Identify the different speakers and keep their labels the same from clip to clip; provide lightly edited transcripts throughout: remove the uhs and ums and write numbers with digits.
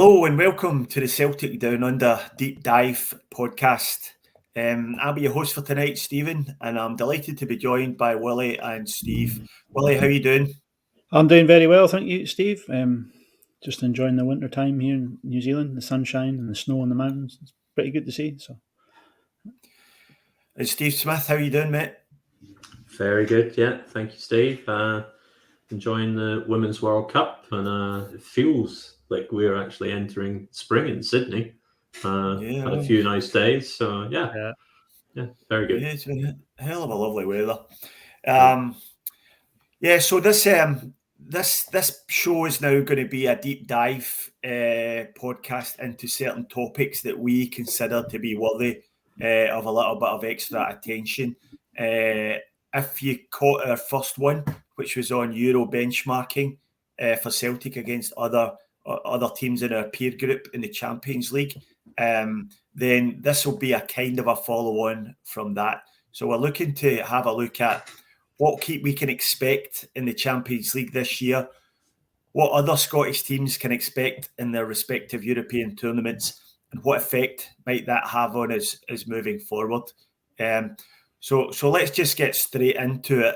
Speaker 1: Hello and welcome to the Celtic Down Under Deep Dive podcast. I'll be your host for tonight, Stephen, and I'm delighted to be joined by Willie and Steve. Willie, how are you doing?
Speaker 2: I'm doing very well, thank you, Steve. Just enjoying the winter time here in New Zealand, the sunshine and the snow on the mountains. It's pretty good to see.
Speaker 1: And Steve Smith, how are you doing, mate?
Speaker 3: Very good, yeah. Thank you, Steve. Enjoying the Women's World Cup, and it feels like we're actually entering spring in Sydney. Had a few nice days, so yeah, very good.
Speaker 1: Yeah, it's been a hell of a lovely weather. So this show is now going to be a deep dive podcast into certain topics that we consider to be worthy of a little bit of extra attention. If you caught our first one, which was on Euro benchmarking for Celtic against other teams in our peer group in the Champions League, then this will be a kind of a follow-on from that. So we're looking to have a look at what we can expect in the Champions League this year, what other Scottish teams can expect in their respective European tournaments, and what effect might that have on us moving forward. So let's just get straight into it,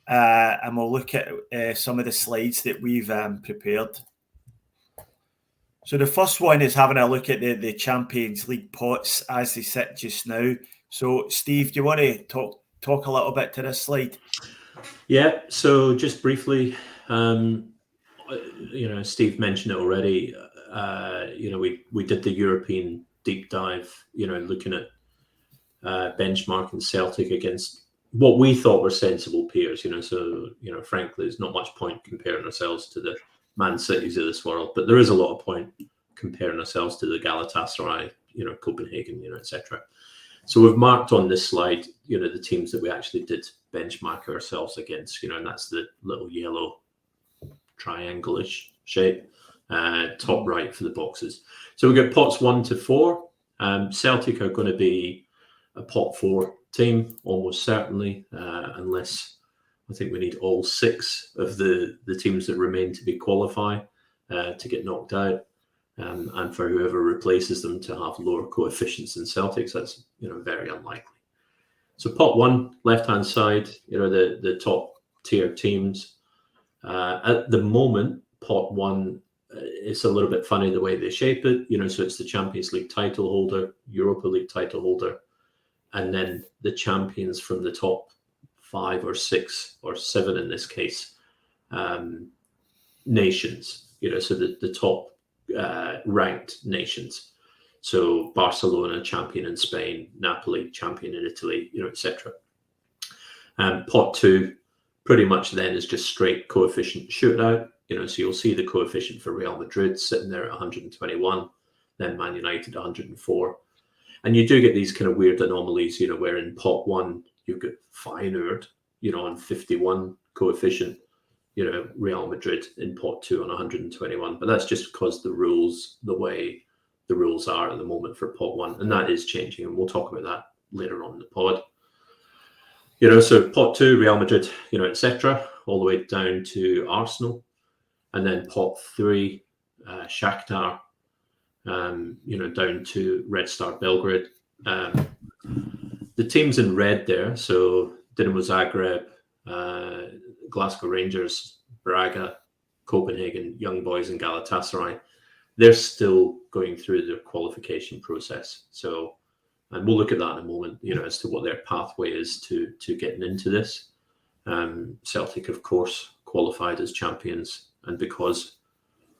Speaker 1: and we'll look at some of the slides that we've prepared. So the first one is having a look at the Champions League pots as they sit just now. So Steve, do you want to talk a little bit to this slide?
Speaker 3: Yeah, so just briefly, Steve mentioned it already. We did the European deep dive, looking at benchmarking Celtic against what we thought were sensible peers. Frankly, there's not much point comparing ourselves to the Man Cities of this world, but there is a lot of point comparing ourselves to the Galatasaray, Copenhagen, etc. So we've marked on this slide, the teams that we actually did benchmark ourselves against, and that's the little yellow triangle-ish shape, top right for the boxes. So we've got pots 1 to 4. Celtic are going to be a pot 4 team, almost certainly, unless I think we need all 6 of the teams that remain to be qualified to get knocked out. And for whoever replaces them to have lower coefficients than Celtics, that's very unlikely. So pot 1, left-hand side, the top tier teams. At the moment, pot 1, it's a little bit funny the way they shape it. So it's the Champions League title holder, Europa League title holder, and then the champions from the top 5 or 6 or 7 in this case, nations. So the top ranked nations. So Barcelona, champion in Spain, Napoli, champion in Italy, etc. Pot 2, pretty much then is just straight coefficient shootout. So you'll see the coefficient for Real Madrid sitting there at 121, then Man United 104. And you do get these kind of weird anomalies, where in pot 1, you've got Feyenoord, on 51 coefficient, Real Madrid in pot 2 on 121. But that's just because the way the rules are at the moment for pot 1. And that is changing. And we'll talk about that later on in the pod. So pot 2, Real Madrid, etc., all the way down to Arsenal. And then pot 3, Shakhtar, down to Red Star Belgrade. The teams in red there, so Dinamo Zagreb, Glasgow Rangers, Braga, Copenhagen, Young Boys and Galatasaray, they're still going through the qualification process. So, and we'll look at that in a moment, as to what their pathway is to getting into this. Celtic, of course, qualified as champions, and because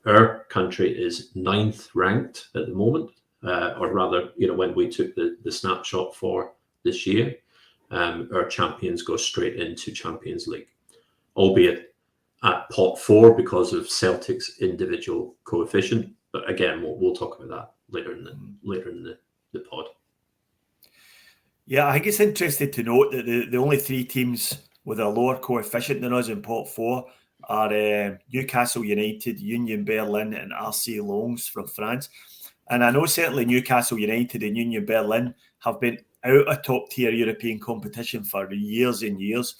Speaker 3: our country is 9th ranked at the moment, or rather, when we took the snapshot for this year, our champions go straight into Champions League, albeit at pot 4 because of Celtic's individual coefficient. But again, we'll talk about that later in the pod.
Speaker 1: Yeah, I think it's interesting to note that the only 3 teams with a lower coefficient than us in pot 4 are Newcastle United, Union Berlin and RC Lens from France. And I know certainly Newcastle United and Union Berlin have been out of top-tier European competition for years and years.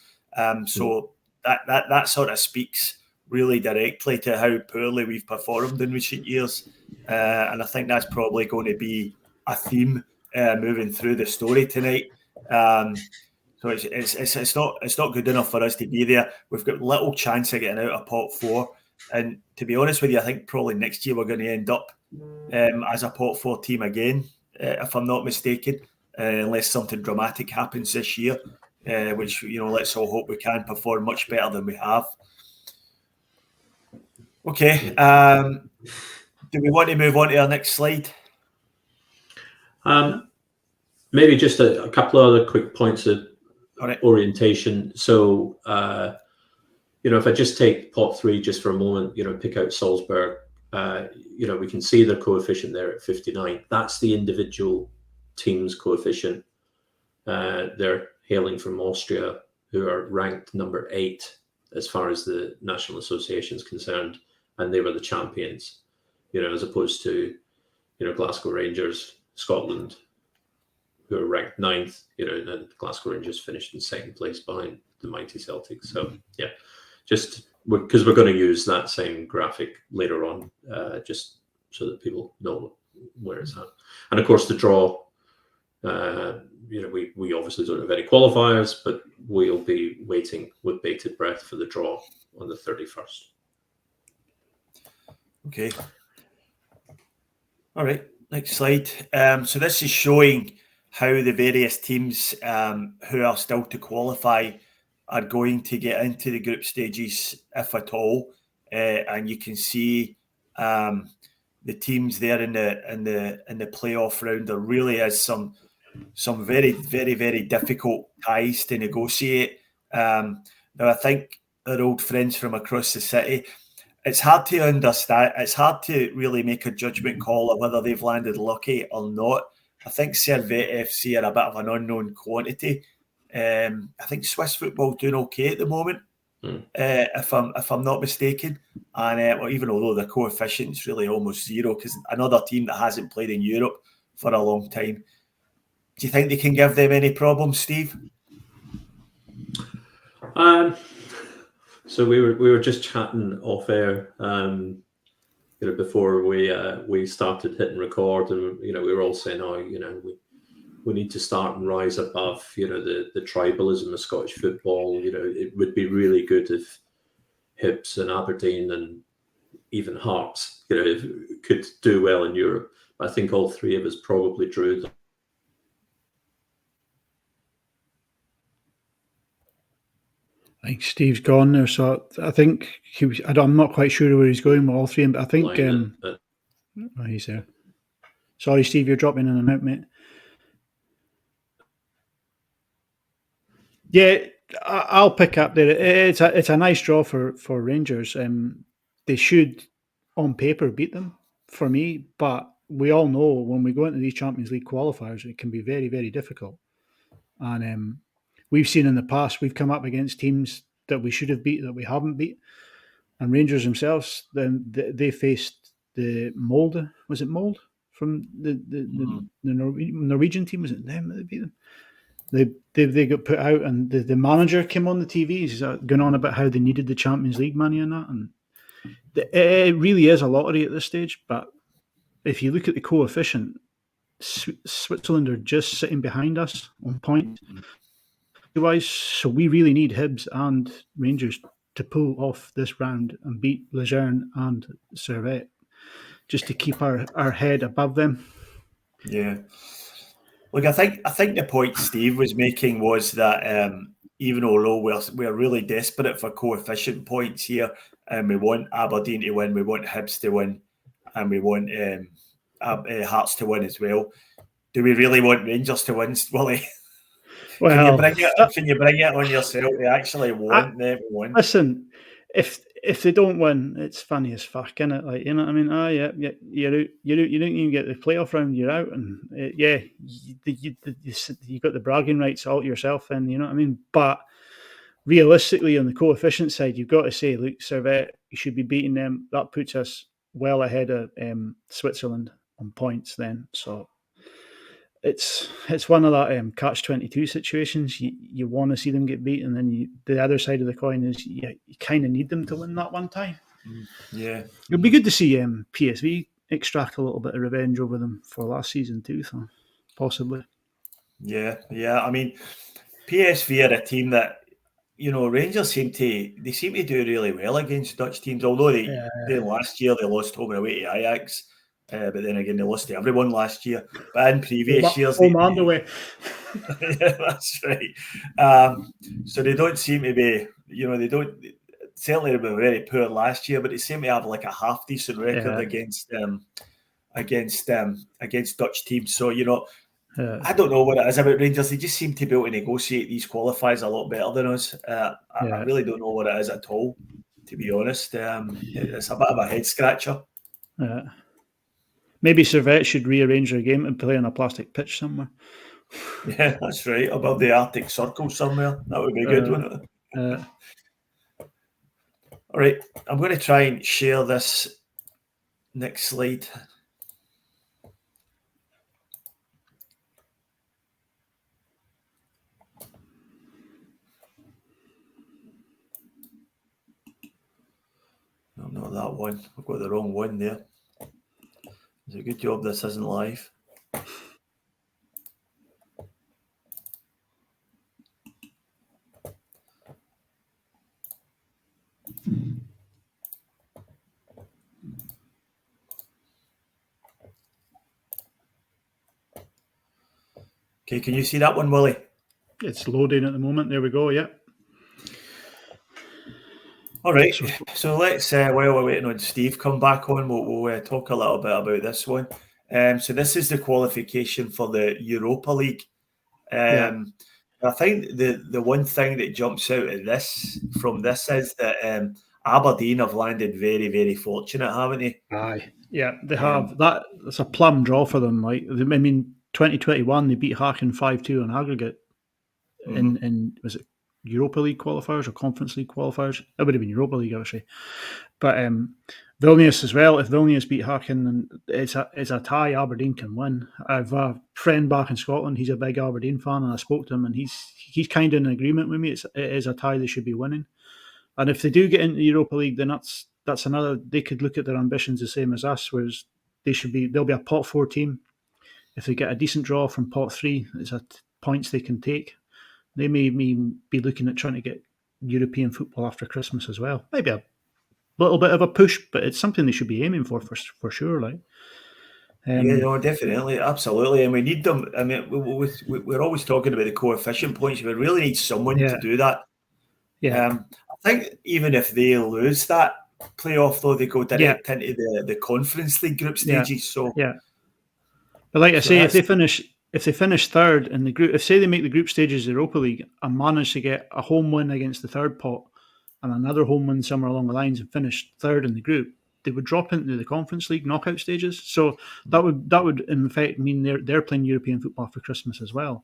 Speaker 1: So that sort of speaks really directly to how poorly we've performed in recent years. And I think that's probably going to be a theme moving through the story tonight. So it's not good enough for us to be there. We've got little chance of getting out of pot 4. And to be honest with you, I think probably next year we're going to end up as a pot 4 team again, if I'm not mistaken, unless something dramatic happens this year, which, let's all hope we can perform much better than we have. Okay. Do we want to move on to our next slide?
Speaker 3: Maybe just a couple of other quick points of orientation. So, if I just take pot 3 just for a moment, pick out Salzburg, we can see their coefficient there at 59. That's the individual team's coefficient. They're hailing from Austria, who are ranked number 8 as far as the National Association is concerned, and they were the champions, as opposed to, Glasgow Rangers, Scotland, who are ranked 9th, and Glasgow Rangers finished in 2nd place behind the mighty Celtic. So, yeah, just because we're going to use that same graphic later on, just so that people know where it's at. And of course, the draw, we obviously don't have any qualifiers, but we'll be waiting with bated breath for the draw on the 31st.
Speaker 1: Okay. All right, next slide. So this is showing how the various teams who are still to qualify are going to get into the group stages, if at all. And you can see the teams there in the playoff round. There really is some very, very, very difficult ties to negotiate. Now, I think our old friends from across the city, it's hard to understand. It's hard to really make a judgment call on whether they've landed lucky or not. I think Servette FC are a bit of an unknown quantity. I think Swiss football doing okay at the moment, if I'm not mistaken. And even although the coefficient's really almost 0, because another team that hasn't played in Europe for a long time. Do you think they can give them any problems, Steve?
Speaker 3: So we were just chatting off air, before we started hitting record, and we were all saying, we need to start and rise above, the tribalism of Scottish football. It would be really good if Hibs and Aberdeen and even Hearts, could do well in Europe. But I think all three of us probably drew them.
Speaker 2: I think Steve's gone there, so I think I'm not quite sure where he's going with all three, but I think he's there. Sorry, Steve, you're dropping in and out, mate. Yeah, I'll pick up there. It's a nice draw for Rangers. They should, on paper, beat them for me, but we all know when we go into these Champions League qualifiers, it can be very, very difficult. And we've seen in the past, we've come up against teams that we should have beat, that we haven't beat. And Rangers themselves, then they faced the Molde. Was it Molde from the Norwegian team? Was it them that beat them? They got put out, and the manager came on the TV. He's going on about how they needed the Champions League money and that. And it really is a lottery at this stage. But if you look at the coefficient, Switzerland are just sitting behind us on points. So we really need Hibs and Rangers to pull off this round and beat Lejeune and Servette, just to keep our head above them.
Speaker 1: Yeah. Look, I think the point Steve was making was that even although we're really desperate for coefficient points here, and we want Aberdeen to win, we want Hibs to win, and we want Hearts to win as well. Do we really want Rangers to win, Willie? Well, can you bring it on yourself to actually want them to win?
Speaker 2: Listen, if they don't win, it's funny as fuck, isn't it? Like, you know what I mean? Yeah, you're out. You don't even get the playoff round. You're out, and you got the bragging rights all to yourself. Then you know what I mean. But realistically, on the coefficient side, you've got to say, look, Servette, you should be beating them. That puts us well ahead of Switzerland on points. Then, so it's one of that catch-22 situations. You want to see them get beat, and then the other side of the coin is you kind of need them to win that one time.
Speaker 1: Yeah,
Speaker 2: it'd be good to see PSV extract a little bit of revenge over them for last season too, so possibly.
Speaker 1: Yeah. I mean, PSV are a team that, Rangers seem to do really well against Dutch teams. Although they last year they lost home and away to Ajax, but then again they lost to everyone last year. But in previous years,
Speaker 2: home and away.
Speaker 1: Yeah, that's right. So they don't seem to be, they don't. Certainly, they were very poor last year, but they seem to have like a half decent record against Dutch teams. So I don't know what it is about Rangers. They just seem to be able to negotiate these qualifiers a lot better than us. I really don't know what it is at all, to be honest. It's a bit of a head scratcher.
Speaker 2: Maybe Servette should rearrange their game and play on a plastic pitch somewhere.
Speaker 1: Yeah, that's right. Above the Arctic Circle somewhere. That would be good, wouldn't it? All right. I'm going to try and share this next slide. No, not that one. I've got the wrong one there. It's a good job this isn't live. Okay, can you see that one, Willie?
Speaker 2: It's loading at the moment. There we go, yeah.
Speaker 1: All right, so let's, while we're waiting on Steve come back on, we'll talk a little bit about this one. So this is the qualification for the Europa League. I think the one thing that jumps out of this is that Aberdeen have landed very, very fortunate, haven't they?
Speaker 2: Aye, yeah, they have. That's a plum draw for them. Like, I mean, 2021 they beat Haken 5-2 on aggregate. In was it Europa League qualifiers or Conference League qualifiers? It would have been Europa League, obviously. But Vilnius as well. If Vilnius beat Haken, then it's a tie Aberdeen can win. I've a friend back in Scotland. He's a big Aberdeen fan, and I spoke to him, and he's kind of in agreement with me. It is a tie they should be winning. And if they do get into the Europa League, then that's another. They could look at their ambitions the same as us, whereas they'll be a pot 4 team. If they get a decent draw from pot 3, it's points they can take. They may be looking at trying to get European football after Christmas as well. Maybe a little bit of a push, but it's something they should be aiming for sure. Like,
Speaker 1: yeah, no, definitely, absolutely, and we need them. I mean, we're always talking about the coefficient points. We really need someone to do that.
Speaker 2: Yeah,
Speaker 1: I think even if they lose that playoff, though, they go direct into the Conference League group stages. So
Speaker 2: but like I say, if they finish third in the group, if say they make the group stages of the Europa League and manage to get a home win against the third pot and another home win somewhere along the lines and finish third in the group, they would drop into the Conference League knockout stages. So that would in fact mean they're playing European football for Christmas as well.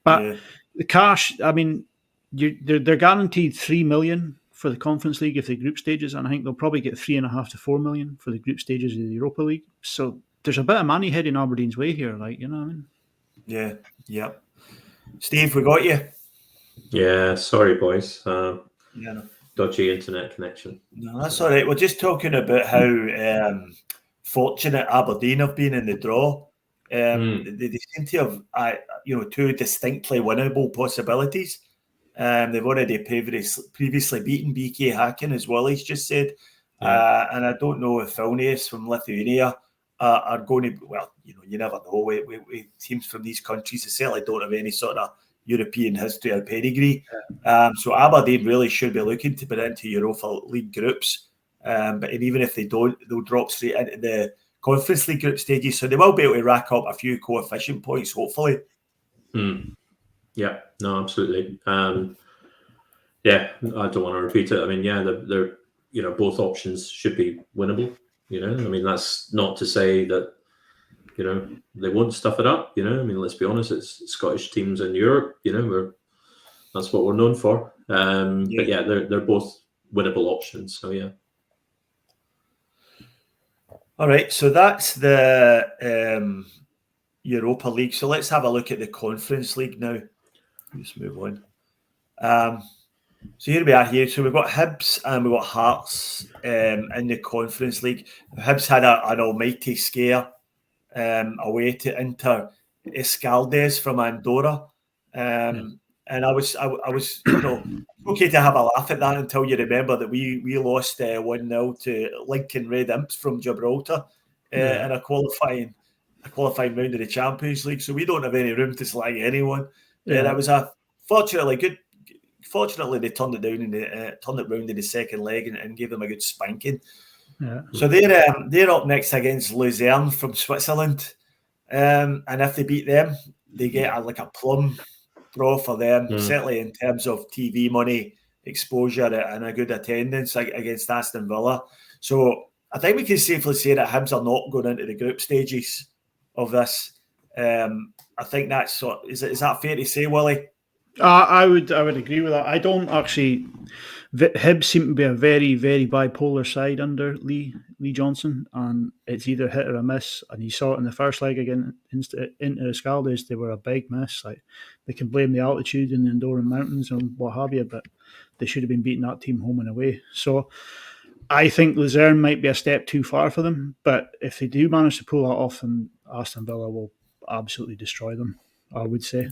Speaker 2: But the cash, I mean, they're guaranteed 3 million for the Conference League if they group stages, and I think they'll probably get 3.5 to 4 million for the group stages of the Europa League. So there's a bit of money heading Aberdeen's way here, like, you know what I mean?
Speaker 1: Yeah. Steve, we got you.
Speaker 3: Yeah, sorry, boys.
Speaker 1: No.
Speaker 3: Dodgy internet connection.
Speaker 1: No, that's all right. We're just talking about how fortunate Aberdeen have been in the draw. They seem to have, 2 distinctly winnable possibilities. They've already previously beaten BK Häcken, as Willie's just said. And I don't know if Vilnius from Lithuania are going to, well, you never know. We teams from these countries, they certainly don't have any sort of European history or pedigree. So Aberdeen really should be looking to get into Europa League groups. But even if they don't, they'll drop straight into the Conference League group stages. So they will be able to rack up a few coefficient points, hopefully.
Speaker 3: Yeah, no, absolutely. Yeah, I don't want to repeat it. I mean, yeah, they're both options should be winnable. I mean, that's not to say that they won't stuff it up. I mean, let's be honest, it's Scottish teams in Europe. That's what we're known for. But yeah, they're both winnable options. So yeah.
Speaker 1: All right, so that's the Europa League. So let's have a look at the Conference League now. Just move on. So here we are here. So we've got Hibs and we've got Hearts in the Conference League. Hibs had an almighty scare away to Inter Escaldes from Andorra. And I was okay to have a laugh at that until you remember that we lost 1-0 to Lincoln Red Imps from Gibraltar in a qualifying round of the Champions League. So we don't have any room to slag anyone. That was fortunately they turned it round in the second leg and gave them a good spanking.
Speaker 2: Yeah.
Speaker 1: So they're up next against Luzerne from Switzerland, and if they beat them, they get a plum draw for them, certainly in terms of TV money, exposure, and a good attendance against Aston Villa. So I think we can safely say that Hibs are not going into the group stages of this. I think that's is that fair to say, Willie?
Speaker 2: I would agree with that. I don't actually. Hibs seem to be a very, very bipolar side under Lee Johnson, and it's either hit or a miss. And you saw it in the first leg again into Escaldes. They were a big miss. Like, they can blame the altitude in the Andorran Mountains and what have you, but they should have been beating that team home and away. So I think Luzerne might be a step too far for them. But if they do manage to pull that off, then Aston Villa will absolutely destroy them, I would say.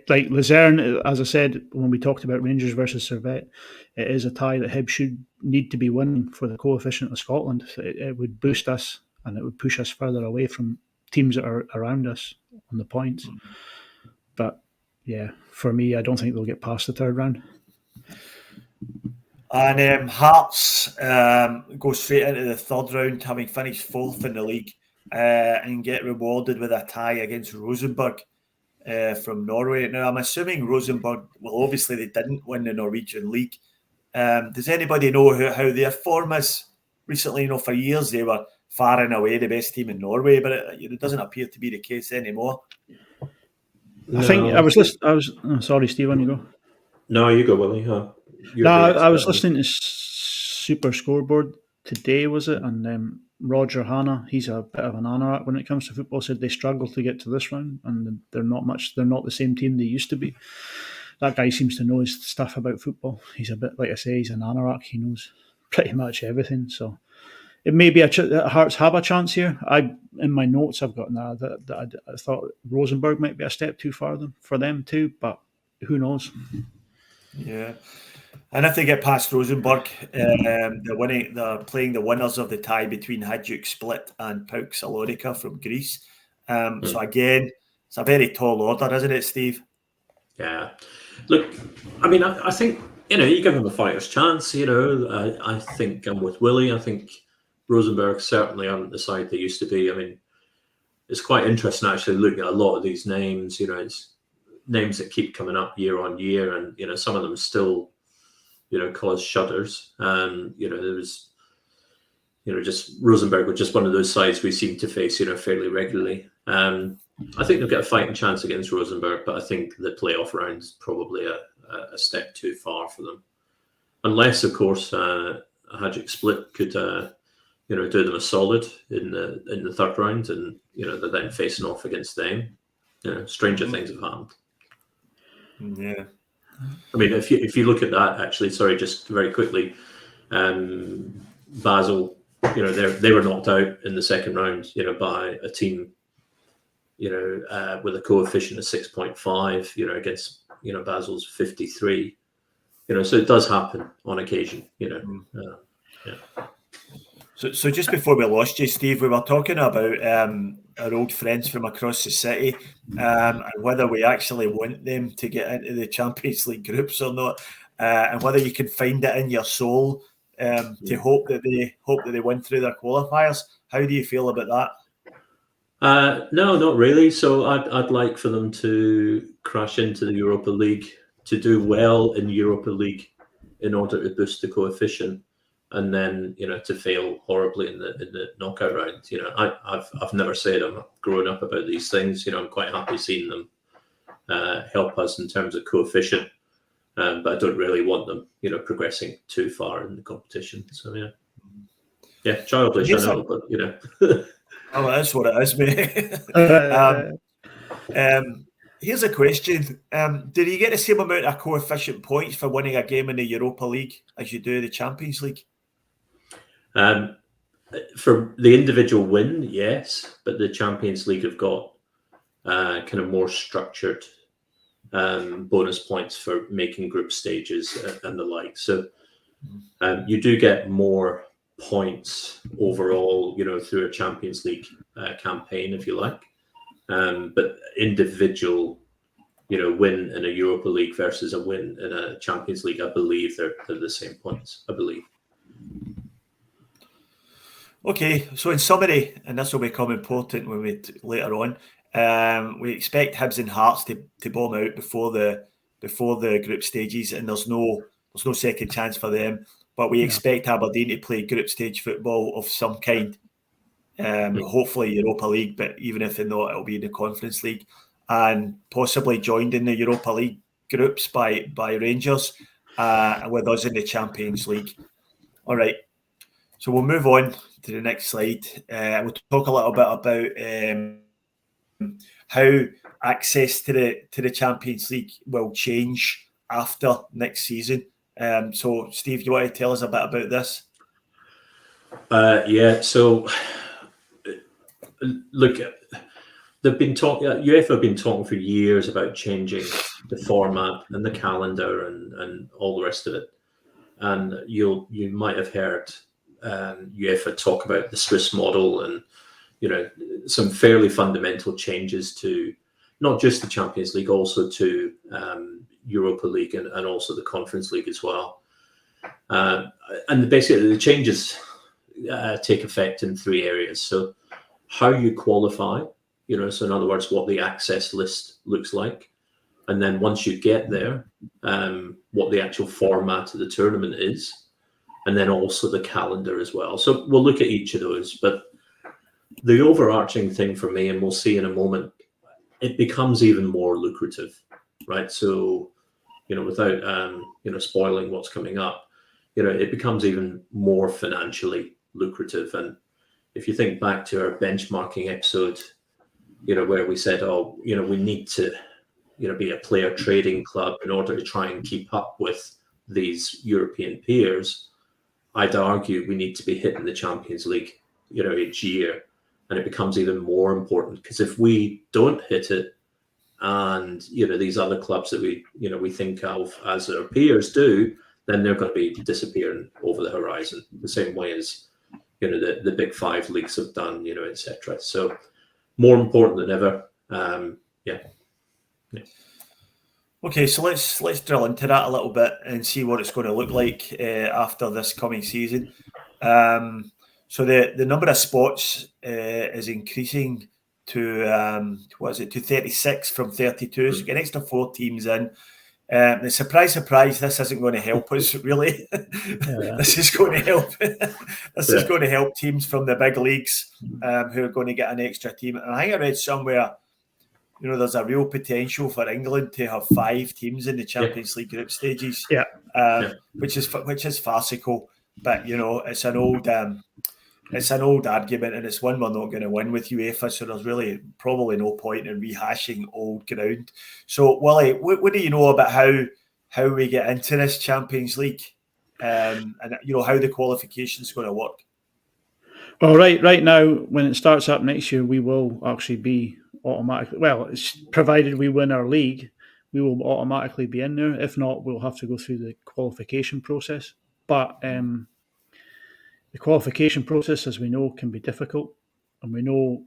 Speaker 2: Like Luzerne, as I said when we talked about Rangers versus Servette, it is a tie that Hibs should need to be winning for the coefficient of Scotland. It would boost us and it would push us further away from teams that are around us on the points. But yeah, for me, I don't think they'll get past the third round.
Speaker 1: And Hearts go straight into the third round, having finished fourth in the league, and get rewarded with a tie against Rosenborg from Norway. Now, I'm assuming Rosenborg, well, obviously they didn't win the Norwegian league. Does anybody know how their form is recently? For years they were far and away the best team in Norway, but it doesn't appear to be the case anymore.
Speaker 2: I think I was listening. Sorry, Steve, on you go.
Speaker 3: No, you go, Willie.
Speaker 2: I was listening to Super Scoreboard today, was it? And Roger Hanna, he's a bit of an anorak when it comes to football, said they struggle to get to this round and they're not the same team they used to be. That guy seems to know his stuff about football. He's a bit, like I say, he's an anorak. He knows pretty much everything. So it may be Hearts have a chance here. In my notes I've got now that I thought Rosenborg might be a step too far for them too, but who knows?
Speaker 1: Yeah. And if they get past Rosenborg, they're playing the winners of the tie between Hajduk Split and PAOK Salorika from Greece. So again, it's a very tall order, isn't it, Steve?
Speaker 3: Yeah. Look, I mean, I think, you give them a fighter's chance, I think I'm with Willie. I think Rosenborg certainly aren't the side they used to be. I mean, it's quite interesting actually looking at a lot of these names, it's names that keep coming up year on year, and, some of them still, cause shudders. There was, just Rosenborg was just one of those sides we seem to face, fairly regularly. I think they'll get a fighting chance against Rosenborg, but I think the playoff round's probably a step too far for them. Unless, of course, Hajduk Split could, do them a solid in the third round, and they're then facing off against them. Stranger things have happened.
Speaker 1: Yeah.
Speaker 3: I mean, if you look at that, actually, sorry, just very quickly, Basel, they were knocked out in the second round, by a team, with a coefficient of 6.5, against, Basel's 53. So it does happen on occasion, Yeah.
Speaker 1: So just before we lost you, Steve, we were talking about our old friends from across the city and whether we actually want them to get into the Champions League groups or not, and whether you can find it in your soul to hope that they win through their qualifiers. How do you feel about that?
Speaker 3: No, not really. So I'd like for them to crash into the Europa League, to do well in Europa League in order to boost the coefficient, and then to fail horribly in the knockout round. I've never said I'm growing up about these things. I'm quite happy seeing them help us in terms of coefficient, but I don't really want them progressing too far in the competition. So yeah, childish, I know, but
Speaker 1: Oh, that's what it is, mate. Here's a question. Did you get the same amount of coefficient points for winning a game in the Europa League as you do the Champions League?
Speaker 3: For the individual win, yes, but the Champions League have got kind of more structured bonus points for making group stages and the like. So you do get more points overall, through a Champions League campaign, if you like. But individual, win in a Europa League versus a win in a Champions League, I believe they're the same points, I believe.
Speaker 1: Okay, so in summary, and this will become important when later on, we expect Hibs and Hearts to bomb out before the group stages, and there's no second chance for them. But we expect Aberdeen to play group stage football of some kind, hopefully Europa League, but even if they're not, it'll be in the Conference League, and possibly joined in the Europa League groups by Rangers, with us in the Champions League. All right. So we'll move on to the next slide. We'll talk a little bit about how access to the Champions League will change after next season. So, Steve, you want to tell us a bit about this?
Speaker 3: Yeah. So, look, they've been talking. UEFA have been talking for years about changing the format and the calendar and all the rest of it. And you might have heard UEFA talk about the Swiss model and some fairly fundamental changes to not just the Champions League, also to Europa League and also the Conference League as well. And basically the changes take effect in 3 areas. So how you qualify, so in other words, what the access list looks like. And then once you get there, what the actual format of the tournament is. And then also the calendar as well. So we'll look at each of those. But the overarching thing for me, and we'll see in a moment, it becomes even more lucrative, right? So, without, spoiling what's coming up, it becomes even more financially lucrative. And if you think back to our benchmarking episode, where we said, we need to, be a player trading club in order to try and keep up with these European peers, I'd argue we need to be hitting the Champions League, each year. And it becomes even more important because if we don't hit it and, these other clubs that we think of as our peers do, then they're going to be disappearing over the horizon the same way as, the big 5 leagues have done, etc. So more important than ever. Yeah.
Speaker 1: Okay, so let's drill into that a little bit and see what it's going to look like after this coming season. So the number of spots is increasing to to 36 from 32. So get an extra 4 teams in. The surprise, this isn't going to help us really. This is going to help. This is going to help teams from the big leagues who are going to get an extra team. And I think I read somewhere, there's a real potential for England to have 5 teams in the Champions League group stages, which is farcical. But it's an old argument, and it's one we're not going to win with UEFA. So there's really probably no point in rehashing old ground. So, Willie, what do you know about how we get into this Champions League, and how the qualification is going to work?
Speaker 2: Well, right now, when it starts up next year, we will actually be automatically. Well, it's provided we win our league, we will automatically be in there. If not, we'll have to go through the qualification process. But the qualification process, as we know, can be difficult, and we know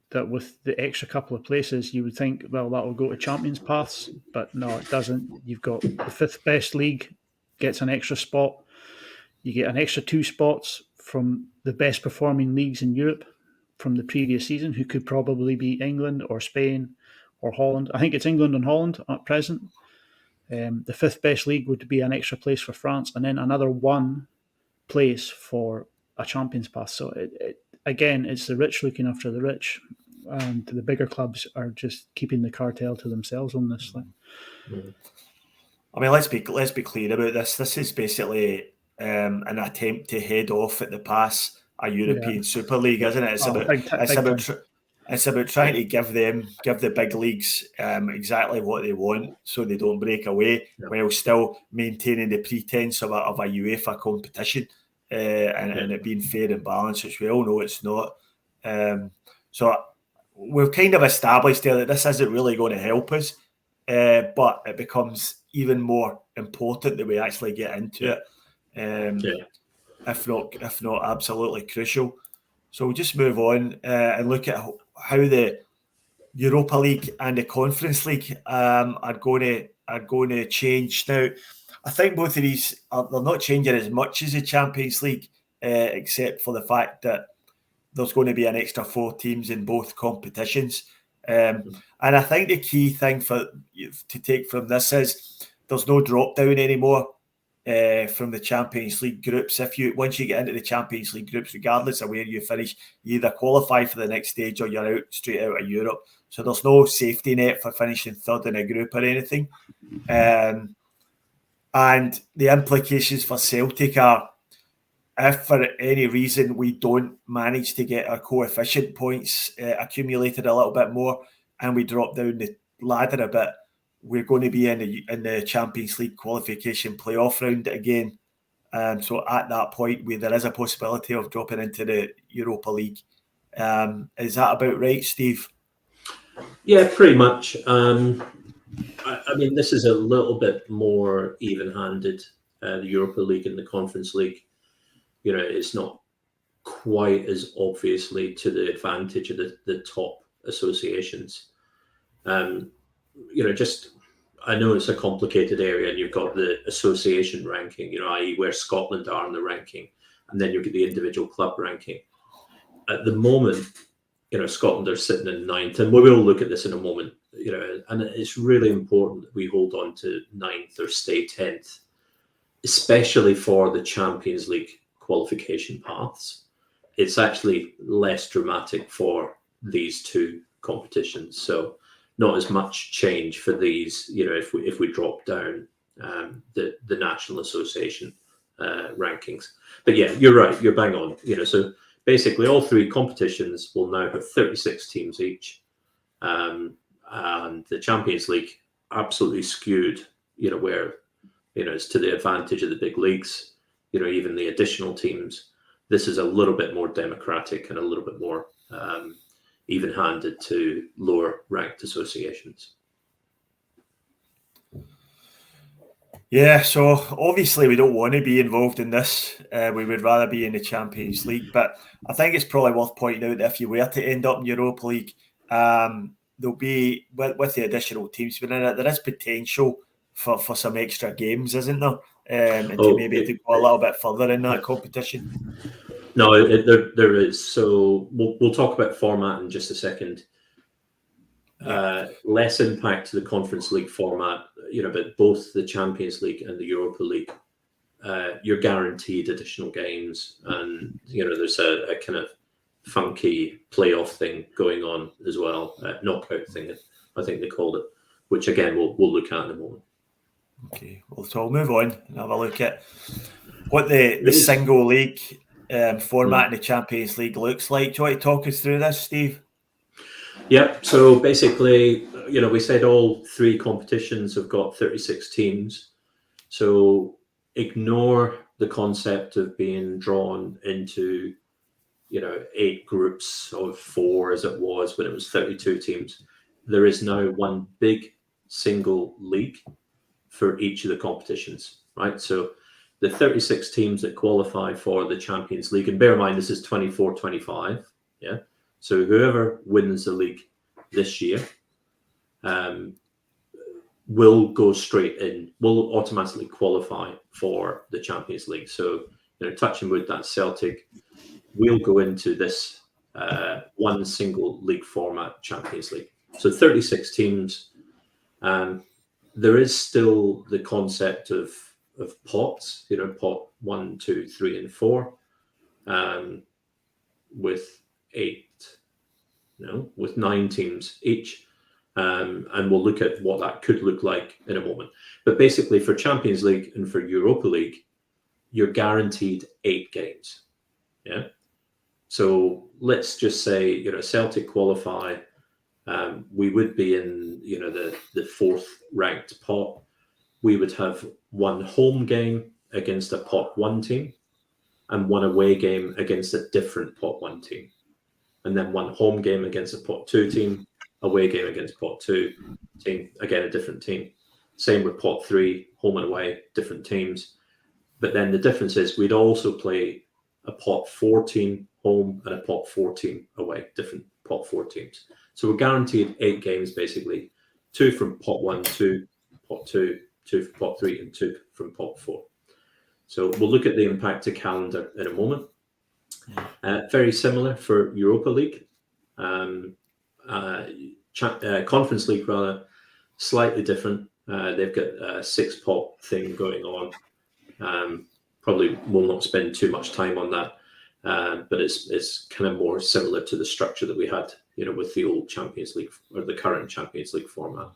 Speaker 2: that with the extra couple of places, you would think, well, that will go to Champions Paths, but no, it doesn't. You've got the 5th best league gets an extra spot. You get an extra 2 spots from the best performing leagues in Europe from the previous season, who could probably be England or Spain or Holland. I think it's England and Holland at present. The 5th best league would be an extra place for France, and then another 1 place for a Champions Pass. So again, it's the rich looking after the rich, and the bigger clubs are just keeping the cartel to themselves on this thing.
Speaker 1: I mean, let's be clear about this. This is basically an attempt to head off at the pass a European Super League, isn't it? It's about trying to give the big leagues exactly what they want, so they don't break away, while still maintaining the pretense of a UEFA competition and it being fair and balanced, which we all know it's not. So we've kind of established there that this isn't really going to help us, but it becomes even more important that we actually get into it. If not absolutely crucial. So we'll just move on and look at how the Europa League and the Conference League are going to change. Now, I think both of these they're not changing as much as the Champions League, except for the fact that there's going to be an extra 4 teams in both competitions. And I think the key thing to take from this is there's no drop down anymore. From the Champions League groups. Once you get into the Champions League groups, regardless of where you finish, you either qualify for the next stage or you're straight out of Europe. So there's no safety net for finishing third in a group or anything. And the implications for Celtic are, if for any reason we don't manage to get our coefficient points accumulated a little bit more and we drop down the ladder a bit, we're going to be in the Champions League qualification playoff round again. So at that point, there is a possibility of dropping into the Europa League. Is that about right, Steve?
Speaker 3: Yeah, pretty much. I mean, this is a little bit more even-handed, the Europa League and the Conference League. You know, it's not quite as obviously to the advantage of the top associations. You know, I know it's a complicated area, and you've got the association ranking, you know, i.e. where Scotland are in the ranking, and then you get the individual club ranking. At the moment, you know, Scotland are sitting in 9th, and we will look at this in a moment, you know, and it's really important that we hold on to 9th or stay 10th, especially for the Champions League qualification paths. It's actually less dramatic for these two competitions. So not as much change for these, you know, if we drop down the National Association rankings. But yeah, you're right, you're bang on. You know, so basically all 3 competitions will now have 36 teams each, and the Champions League absolutely skewed. You know, where, you know, it's to the advantage of the big leagues. You know, even the additional teams. This is a little bit more democratic and a little bit more even-handed to lower ranked associations.
Speaker 1: Yeah, so obviously we don't want to be involved in this. We would rather be in the Champions League, but I think it's probably worth pointing out that if you were to end up in Europa League, there'll be, with the additional teams within it, there is potential for some extra games, isn't there? And to go a little bit further in that competition.
Speaker 3: No, there is. So we'll talk about format in just a second. Less impact to the Conference League format, you know, but both the Champions League and the Europa League, you're guaranteed additional games, and you know there's a kind of funky playoff thing going on as well, knockout thing, I think they called it, which again we'll look at in a moment.
Speaker 1: Okay, well, so we'll move on and have a look at what the single league format in the Champions League looks like. Do you want to talk us through this, Steve?
Speaker 3: Yep. So basically, you know, we said all 3 competitions have got 36 teams. So ignore the concept of being drawn into, you know, 8 groups of 4 as it was when it was 32 teams. There is now one big single league for each of the competitions, right? So the 36 teams that qualify for the Champions League, and bear in mind, this is 24-25, yeah? So whoever wins the league this year will go straight in, will automatically qualify for the Champions League. So, you know, touching wood, that's Celtic. We'll go into this one single league format Champions League. So 36 teams. There is still the concept of pots, you know, pot 1, 2, 3, and 4, with 9 teams each. And we'll look at what that could look like in a moment. But basically for Champions League and for Europa League, you're guaranteed 8 games. Yeah. So let's just say, Celtic qualify. We would be in, the fourth ranked pot. We would have one home game against a pot one team and one away game against a different pot one team. And then one home game against a pot two team, away game against pot two team, again, a different team. Same with pot three, home and away, different teams. But then the difference is we'd also play a pot four team home and a pot four team away, different pot four teams. So we're guaranteed 8 games, basically, 2 from pot one, 2 pot two, 2 from pot three, and 2 from pot four. So we'll look at the impact to calendar in a moment. Very similar for Europa League. Conference League, rather, slightly different. They've got a 6-pot thing going on. Probably will not spend too much time on that, but it's kind of more similar to the structure that we had, with the old Champions League or the current Champions League format.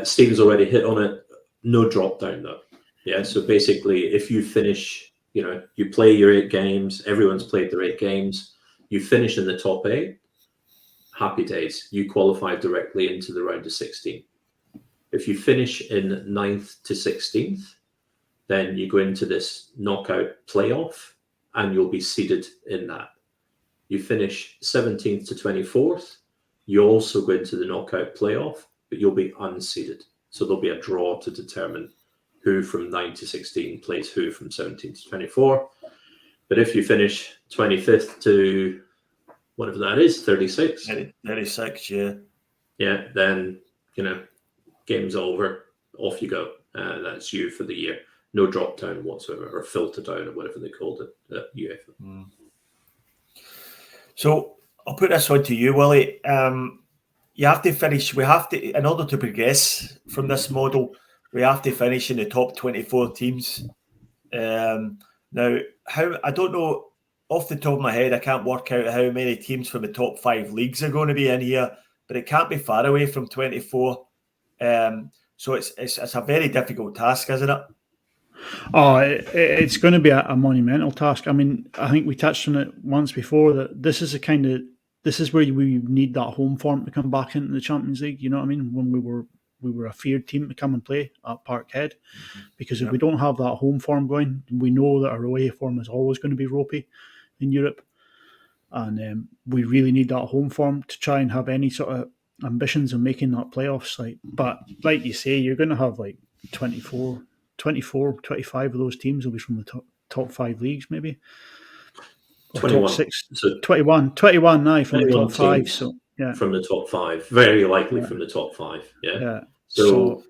Speaker 3: Stephen's already hit on it. No drop down though. Yeah, so basically, if you finish, you play your 8 games. Everyone's played their 8 games. You finish in the top 8. Happy days. You qualify directly into the round of 16. If you finish in 9th to 16th, then you go into this knockout playoff and you'll be seeded in that. You finish 17th to 24th, you also go into the knockout playoff, but you'll be unseeded. So there'll be a draw to determine who from 9 to 16 plays who from 17 to 24. But if you finish 25th to whatever that is, 36.
Speaker 1: 36, yeah.
Speaker 3: Yeah, then, game's over, off you go. That's you for the year. No drop down whatsoever, or filter down, or whatever they called it at UEFA.
Speaker 1: So I'll put this on to you, Willie. You have to finish. We have to, in order to progress from this model, we have to finish in the top 24 teams. Now, I don't know off the top of my head. I can't work out how many teams from the top 5 leagues are going to be in here, but it can't be far away from 24. So it's a very difficult task, isn't it?
Speaker 2: Oh, it's going to be a monumental task. I mean, I think we touched on it once before that this is where we need that home form to come back into the Champions League. You know what I mean? When we were a feared team to come and play at Parkhead, because if we don't have that home form going, we know that our away form is always going to be ropey in Europe, and we really need that home form to try and have any sort of ambitions of making that playoffs. But like you say, you're going to have like 24, 25 of those teams will be from the top 5 leagues, maybe. Or
Speaker 3: 21.
Speaker 2: Top 6,
Speaker 3: so
Speaker 2: 21 now from the top 5. So yeah,
Speaker 3: from the top 5, very likely from the top 5. Yeah. So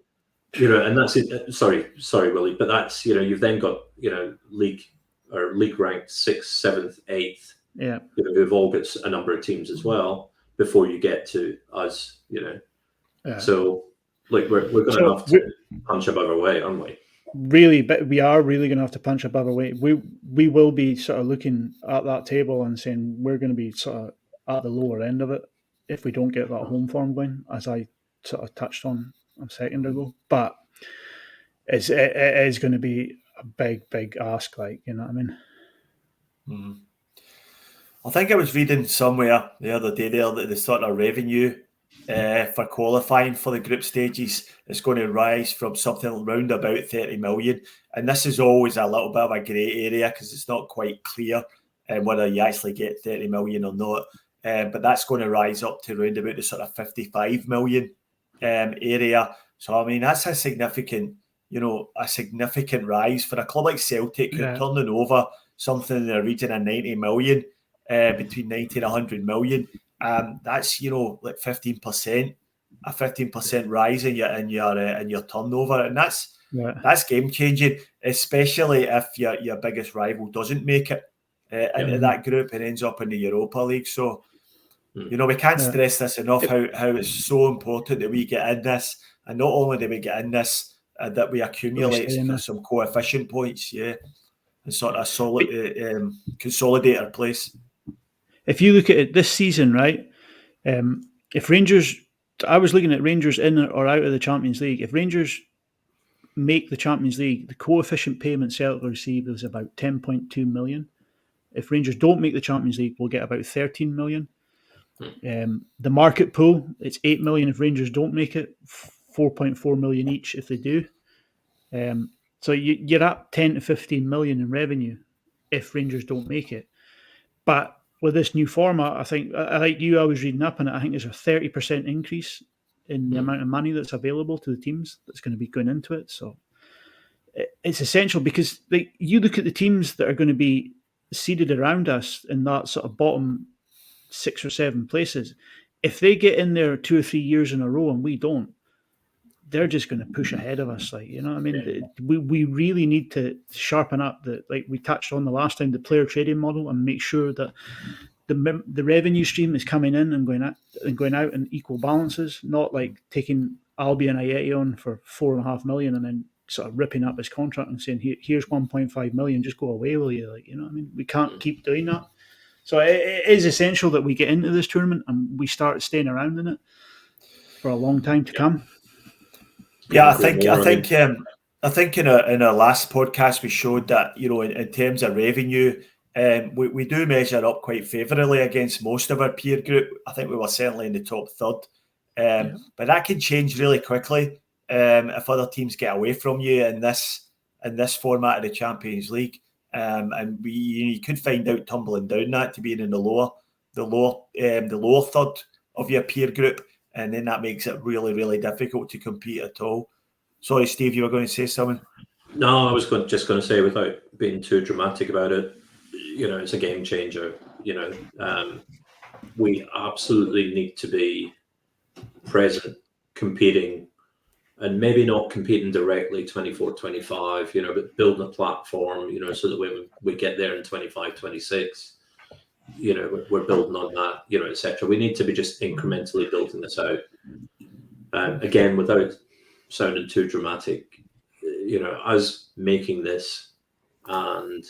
Speaker 3: and that's it. Sorry, Willie, but that's you've then got league ranked 6th, 7th, 8th.
Speaker 2: Yeah.
Speaker 3: Who've all got a number of teams as well before you get to us.
Speaker 2: Yeah.
Speaker 3: So we're going to have to punch above our weight, aren't we?
Speaker 2: Really, but we are really going to have to punch above our weight. We will be sort of looking at that table and saying we're going to be sort of at the lower end of it if we don't get that home form going, as I sort of touched on a second ago. But it is going to be a big ask, you know what I mean?
Speaker 1: Mm-hmm. I think I was reading somewhere the other day there that the sort of revenue for qualifying for the group stages is going to rise from something around about 30 million. And this is always a little bit of a grey area because it's not quite clear whether you actually get 30 million or not. But that's going to rise up to around about the sort of 55 million area. So, I mean, that's a significant rise for a club like Celtic who are turning over something in the region of 90 million, between 90 and 100 million. That's like 15%, a 15% rise in your turnover, and that's game changing, especially if your biggest rival doesn't make it into that group and ends up in the Europa League. So we can't stress this enough how it's so important that we get in this, and not only do we get in this, that we accumulate some coefficient points, and sort of consolidate our place.
Speaker 2: If you look at it this season, right, if Rangers, I was looking at Rangers in or out of the Champions League. If Rangers make the Champions League, the coefficient payment Celtic received was about 10.2 million. If Rangers don't make the Champions League, we'll get about 13 million. The market pool, it's 8 million if Rangers don't make it, 4.4 million each if they do. So you're at 10 to 15 million in revenue if Rangers don't make it. But with this new format, I think, like you, I was reading up on it, I think there's a 30% increase in the amount of money that's available to the teams that's going to be going into it. So it's essential because you look at the teams that are going to be seeded around us in that sort of bottom 6 or 7 places. If they get in there 2 or 3 years in a row and we don't, they're just going to push ahead of us. Like, you know what I mean? Yeah. We really need to sharpen up like we touched on the last time, the player trading model, and make sure that the revenue stream is coming in and going out in equal balances, not like taking Albion Ayeti on for 4.5 million and then sort of ripping up his contract and saying, here's 1.5 million, just go away, will you? Like, you know what I mean? We can't keep doing that. So it is essential that we get into this tournament and we start staying around in it for a long time to come.
Speaker 1: Yeah, I think in our last podcast we showed that, you know, in terms of revenue, we do measure up quite favourably against most of our peer group. I think we were certainly in the top third, but that can change really quickly if other teams get away from you in this format of the Champions League, and you could find out tumbling down that to being in the lower third of your peer group. And then that makes it really, really difficult to compete at all. Sorry, Steve, you were going to say something?
Speaker 3: No, I was just going to say, without being too dramatic about it, you know, it's a game changer. You know, we absolutely need to be present, competing, and maybe not competing directly 24-25, you know, but building a platform, you know, so that when we get there in 25-26, you know, we're building on that, you know, etc. We need to be just incrementally building this out. Again, without sounding too dramatic, you know, us making this and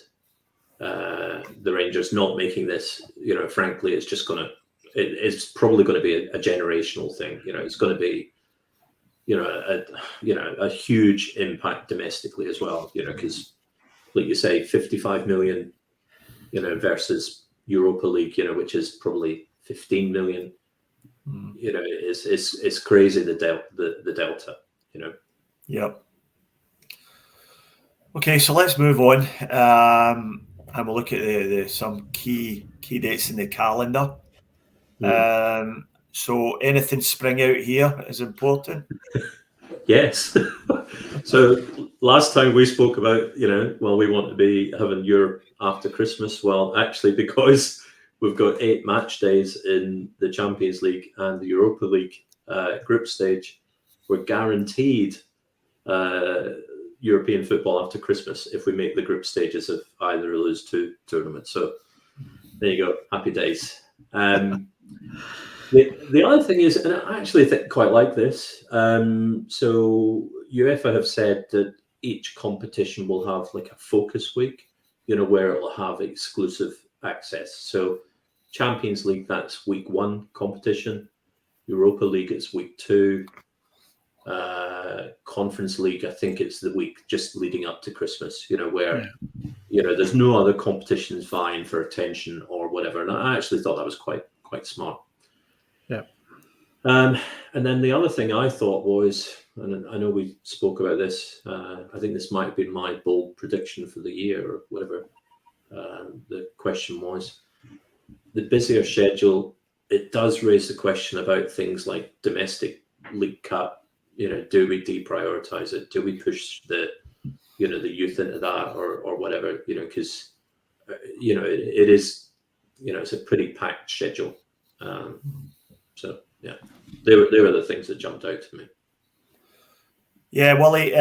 Speaker 3: the Rangers not making this, you know, frankly, it's just it's probably going to be a generational thing. You know, it's going to be, you know, a huge impact domestically as well. You know, because like you say, 55 million, you know, versus Europa League, you know, which is probably 15 million. You know, it's crazy the delta. You know.
Speaker 1: Yep. Okay, so let's move on, and we'll look at some key dates in the calendar. So anything spring out here is important.
Speaker 3: Yes. So last time we spoke about, you know, well, we want to be having Europe after Christmas. Well, actually, because we've got 8 match days in the Champions League and the Europa League group stage, we're guaranteed European football after Christmas if we make the group stages of either of those 2 tournaments. So there you go. Happy days. The other thing is, and I actually quite like this. So UEFA have said that each competition will have like a focus week, you know, where it will have exclusive access. So Champions League, that's week 1 competition. Europa League, it's week 2. Conference League, I think it's the week just leading up to Christmas, you know, where, you know, there's no other competitions vying for attention or whatever. And I actually thought that was quite smart.
Speaker 2: Yeah.
Speaker 3: And then the other thing I thought was, and I know we spoke about this, I think this might have been my bold prediction for the year or whatever the question was. The busier schedule, it does raise the question about things like domestic League Cup. You know, do we deprioritize it? Do we push the youth into that or whatever? You know, because you know it is, you know, it's a pretty packed schedule. So yeah, they were the things that jumped out to me.
Speaker 1: Yeah, Willie,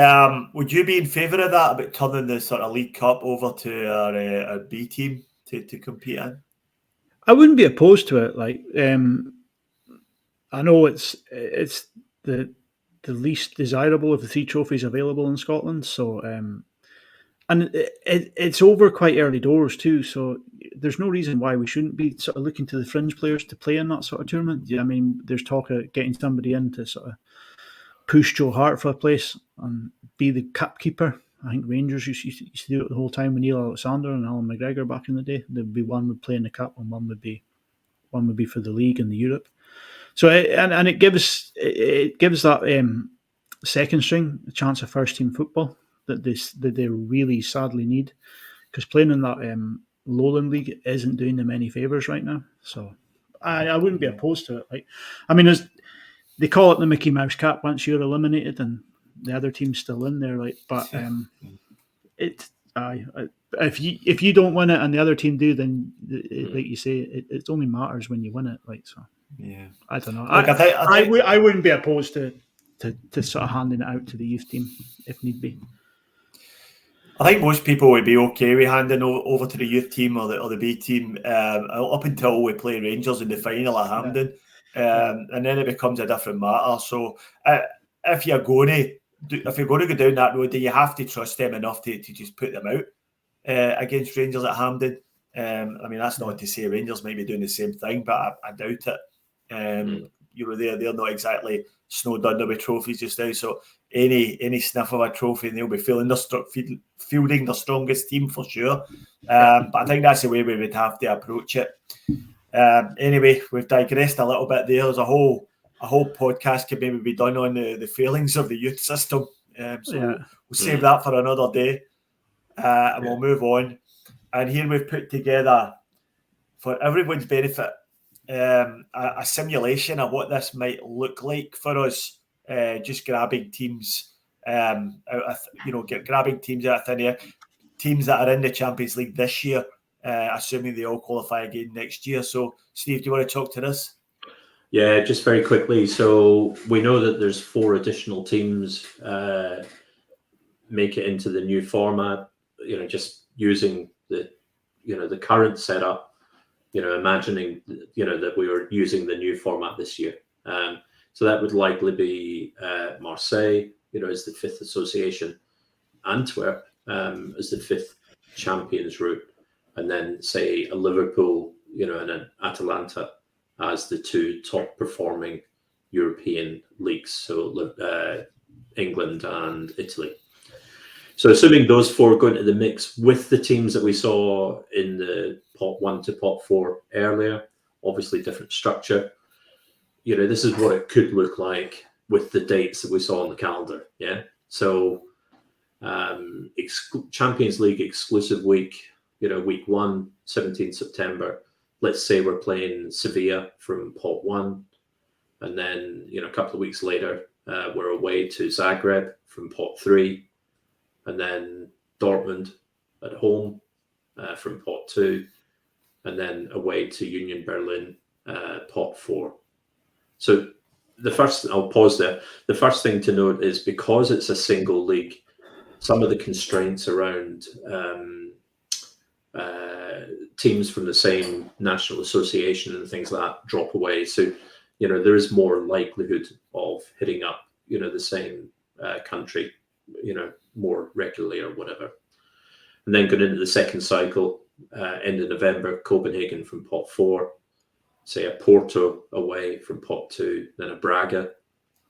Speaker 1: would you be in favour of that, about turning the sort of League Cup over to our B team to compete in?
Speaker 2: I wouldn't be opposed to it. Like, I know it's the least desirable of the 3 trophies available in Scotland. So, and it's over quite early doors too. So there's no reason why we shouldn't be sort of looking to the fringe players to play in that sort of tournament. Yeah, I mean, there's talk of getting somebody in to sort of push Joe Hart for a place and be the cup keeper. I think Rangers used to do it the whole time with Neil Alexander and Alan McGregor back in the day. There'd be one would play in the cup and one would be for the league and the Europe. So it gives that second string a chance of first team football that they really sadly need, because playing in that Lowland League isn't doing them any favours right now. So I wouldn't be opposed to it. Like, I mean, they call it the Mickey Mouse Cup once you're eliminated and the other team's still in there. Like, but if you don't win it and the other team do, then like you say, it only matters when you win it. Like, so
Speaker 1: yeah,
Speaker 2: I don't know.
Speaker 1: Look,
Speaker 2: I wouldn't be opposed to sort of handing it out to the youth team if need be.
Speaker 1: I think most people would be okay with handing over to the youth team or the B team up until we play Rangers in the final at Hampden, and then it becomes a different matter. So if you're going to go down that road, you have to trust them enough to just put them out against Rangers at Hampden. I mean, that's not to say Rangers might be doing the same thing, but I doubt it. They're not exactly snowed under with trophies just now. So any sniff of a trophy, and they'll be fielding their strongest team for sure. But I think that's the way we would have to approach it. Anyway, we've digressed a little bit there. There's a whole podcast could maybe be done on the failings of the youth system. We'll save that for another day, and we'll move on. And here we've put together, for everyone's benefit, a simulation of what this might look like for us. Just grabbing teams grabbing teams out of thin air, teams that are in the Champions League this year, assuming they all qualify again next year. So, Steve, do you want to talk to this?
Speaker 3: Yeah, just very quickly. So we know that there's 4 additional teams make it into the new format. Just using the current setup. Imagining that we were using the new format this year. So that would likely be Marseille, as the 5th association, Antwerp as the 5th champions route, and then say a Liverpool, and an Atalanta as the 2 top performing European leagues, so England and Italy. So assuming those 4 go into the mix with the teams that we saw in the pot 1 to pot 4 earlier, obviously different structure. This is what it could look like with the dates that we saw on the calendar. Yeah. So Champions League exclusive week, week 1, 17th September. Let's say we're playing Sevilla from pot 1. And then, a couple of weeks later, we're away to Zagreb from pot 3. And then Dortmund at home from pot 2. And then away to Union Berlin, pot 4. So I'll pause there. The first thing to note is, because it's a single league, some of the constraints around teams from the same national association and things like that drop away. So, there is more likelihood of hitting up, the same country, more regularly or whatever. And then going into the second cycle, end of November, Copenhagen from pot 4. Say a Porto away from pot 2, then a Braga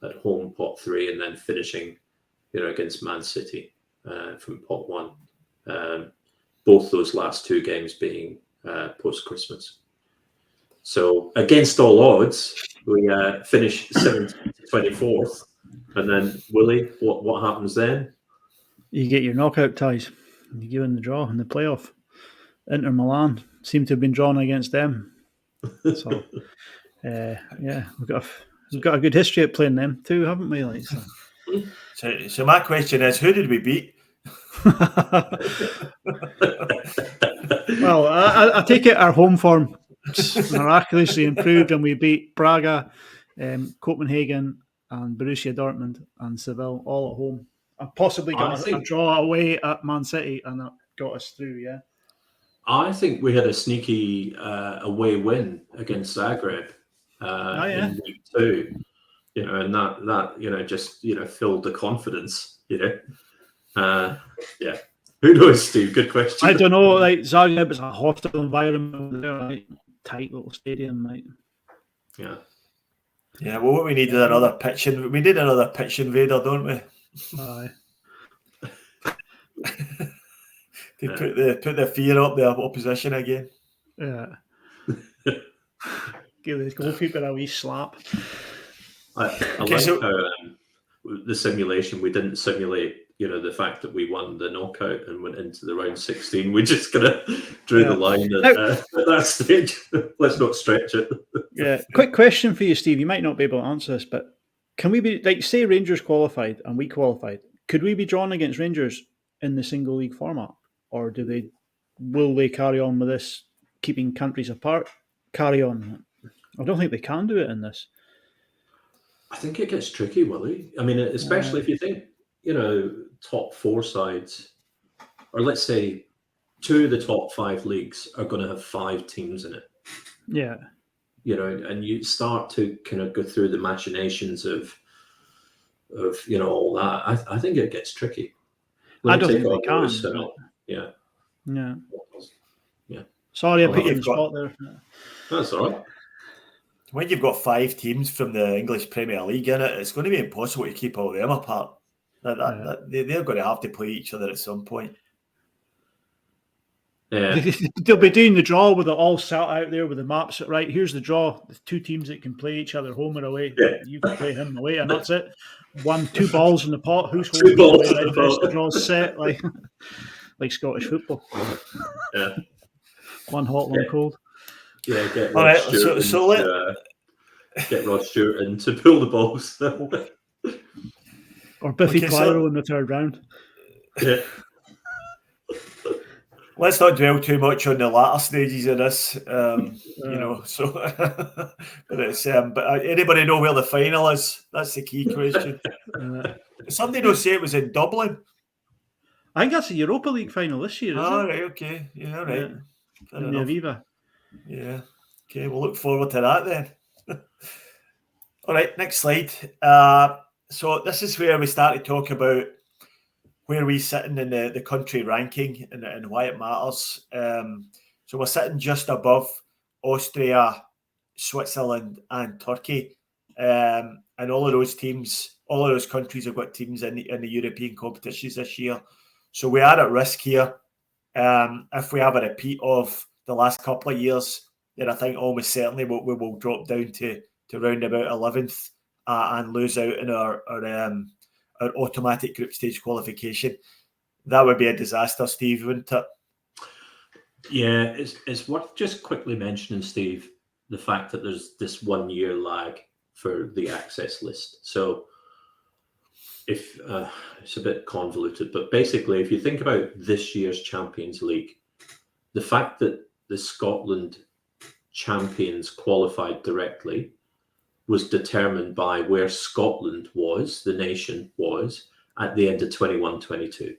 Speaker 3: at home pot 3, and then finishing, against Man City from pot 1. Both those last 2 games being post-Christmas. So against all odds, we finish 17th to 24th, and then Willie, what happens then?
Speaker 2: You get your knockout ties. You go in the draw in the playoff. Inter Milan seem to have been drawn against them. So, we've got a good history at playing them too, haven't we? Like,
Speaker 1: so my question is, who did we beat?
Speaker 2: Well, I take it our home form miraculously improved, and we beat Braga, Copenhagen, and Borussia Dortmund and Seville all at home. I possibly got a draw away at Man City, and that got us through. Yeah.
Speaker 3: I think we had a sneaky away win against Zagreb in week 2, and that just filled the confidence, yeah. Who knows, Steve? Good question.
Speaker 2: I don't know. Like, Zagreb is a hostile environment there, like, tight little stadium, like.
Speaker 3: Yeah.
Speaker 1: Yeah. Well, what we need is another pitch. We need another pitch invader, don't we?
Speaker 2: Aye.
Speaker 1: They put the fear up the opposition again.
Speaker 2: Yeah. Give the goalkeeper a wee slap.
Speaker 3: I like how the simulation, we didn't simulate, the fact that we won the knockout and went into the round 16. We just kind of drew the line at that stage. Let's not stretch it.
Speaker 2: Yeah. Quick question for you, Steve. You might not be able to answer this, but can we be, like, say Rangers qualified and we qualified, could we be drawn against Rangers in the single league format? Or will they carry on with this, keeping countries apart? Carry on? I don't think they can do it in this.
Speaker 3: I think it gets tricky, Willie. I mean, especially if you think, top 4 sides, or let's say 2 of the top 5 leagues are going to have 5 teams in it.
Speaker 2: Yeah.
Speaker 3: And you start to kind of go through the machinations of all that. I think it gets tricky.
Speaker 2: I don't think they can.
Speaker 3: Yeah.
Speaker 2: Yeah.
Speaker 3: Yeah.
Speaker 2: Sorry, I put you in the spot there.
Speaker 3: That's all right.
Speaker 1: When you've got 5 teams from the English Premier League in it, it's going to be impossible to keep all them apart. They're going to have to play each other at some point.
Speaker 3: Yeah.
Speaker 2: They'll be doing the draw with it all set out there with the maps. Right, here's the draw. The 2 teams that can play each other home or away.
Speaker 3: Yeah.
Speaker 2: You can play him away, and that's it. 2 balls in the pot. Who's home?
Speaker 3: 2 balls in the pot.
Speaker 2: The draw's set like Scottish football.
Speaker 3: Yeah.
Speaker 2: One hot, one cold.
Speaker 3: Yeah, get
Speaker 1: Rod
Speaker 3: Stewart in to pull the balls.
Speaker 2: Or Biffy Clyro in the 3rd round.
Speaker 3: Yeah.
Speaker 1: Let's not dwell too much on the latter stages of this, So, but it's but anybody know where the final is? That's the key question. Somebody will say it was in Dublin.
Speaker 2: I think that's the Europa League final this year, isn't it?
Speaker 1: Right, okay, yeah, right.
Speaker 2: Yeah. In the Aviva.
Speaker 1: Yeah. Okay, we'll look forward to that then. All right, next slide. So this is where we start to talk about where we're sitting in the country ranking and why it matters. So we're sitting just above Austria, Switzerland, and Turkey. And all of those countries have got teams in the European competitions this year. So we are at risk here. If we have a repeat of the last couple of years, then I think almost certainly we will drop down to round about 11th and lose out in our automatic group stage qualification. That would be a disaster, Steve, wouldn't it?
Speaker 3: Yeah, it's worth just quickly mentioning, Steve, the fact that there's this 1 year lag for the access list. So if it's a bit convoluted, but basically, if you think about this year's Champions League, the fact that the Scotland champions qualified directly was determined by where Scotland was, the nation was, at the end of 21-22,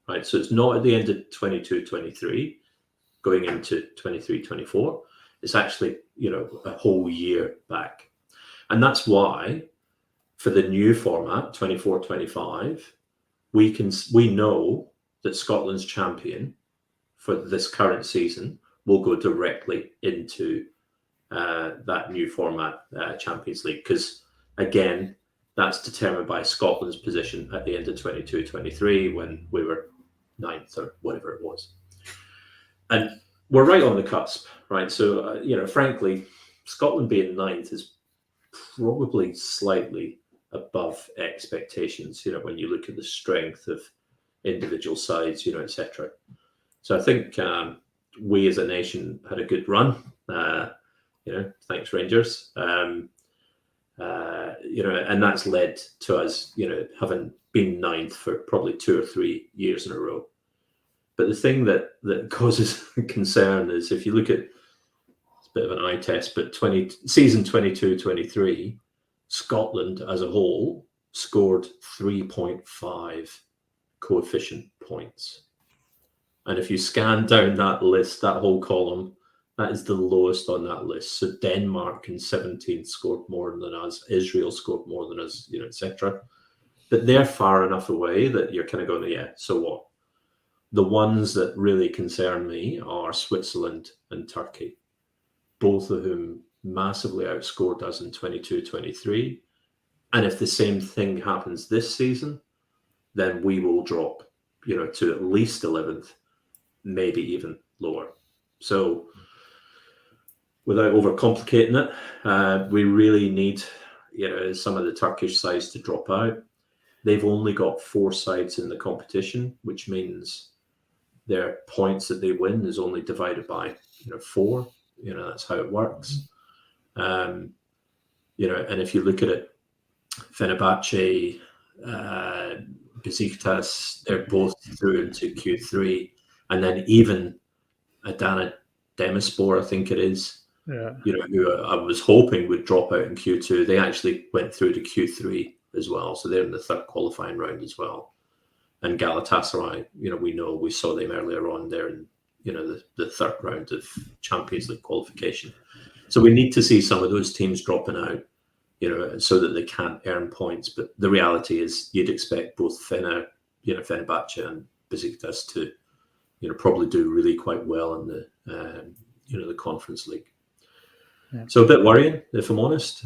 Speaker 3: right? So it's not at the end of 22-23, going into 23-24. It's actually, a whole year back. And that's why, for the new format, 24-25, we know that Scotland's champion for this current season will go directly into that new format, Champions League, because again, that's determined by Scotland's position at the end of 22-23 when we were 9th or whatever it was. And we're right on the cusp, right? So, frankly, Scotland being 9th is probably slightly above expectations, when you look at the strength of individual sides, etc. So I think we as a nation had a good run. Thanks Rangers. And that's led to us, having been 9th for probably 2 or 3 years in a row. But the thing that causes concern is if you look at, it's a bit of an eye test, but season 22-23, Scotland as a whole scored 3.5 coefficient points. And if you scan down that list, that whole column, that is the lowest on that list. So Denmark in 17th scored more than us. Israel scored more than us, etc. But they're far enough away that you're kind of going, yeah, so what? The ones that really concern me are Switzerland and Turkey, both of whom massively outscored us in 22-23. And if the same thing happens this season, then we will drop to at least 11th, maybe even lower. So without overcomplicating it, we really need, some of the Turkish sides to drop out. They've only got 4 sides in the competition, which means their points that they win is only divided by 4. That's how it works. And if you look at it, Fenerbahce, Besiktas, they're both through into Q3, and then even Adana Demirspor, I think it is, who I was hoping would drop out in Q2. They actually went through to Q3 as well, so they're in the 3rd qualifying round as well. And Galatasaray, we saw them earlier on. They're in the 3rd round of Champions League qualification. So we need to see some of those teams dropping out, so that they can't earn points. But the reality is, you'd expect both Fenerbahce and Besiktas to, probably do really quite well in the, the Conference League.
Speaker 2: Yeah.
Speaker 3: So a bit worrying, if I'm honest.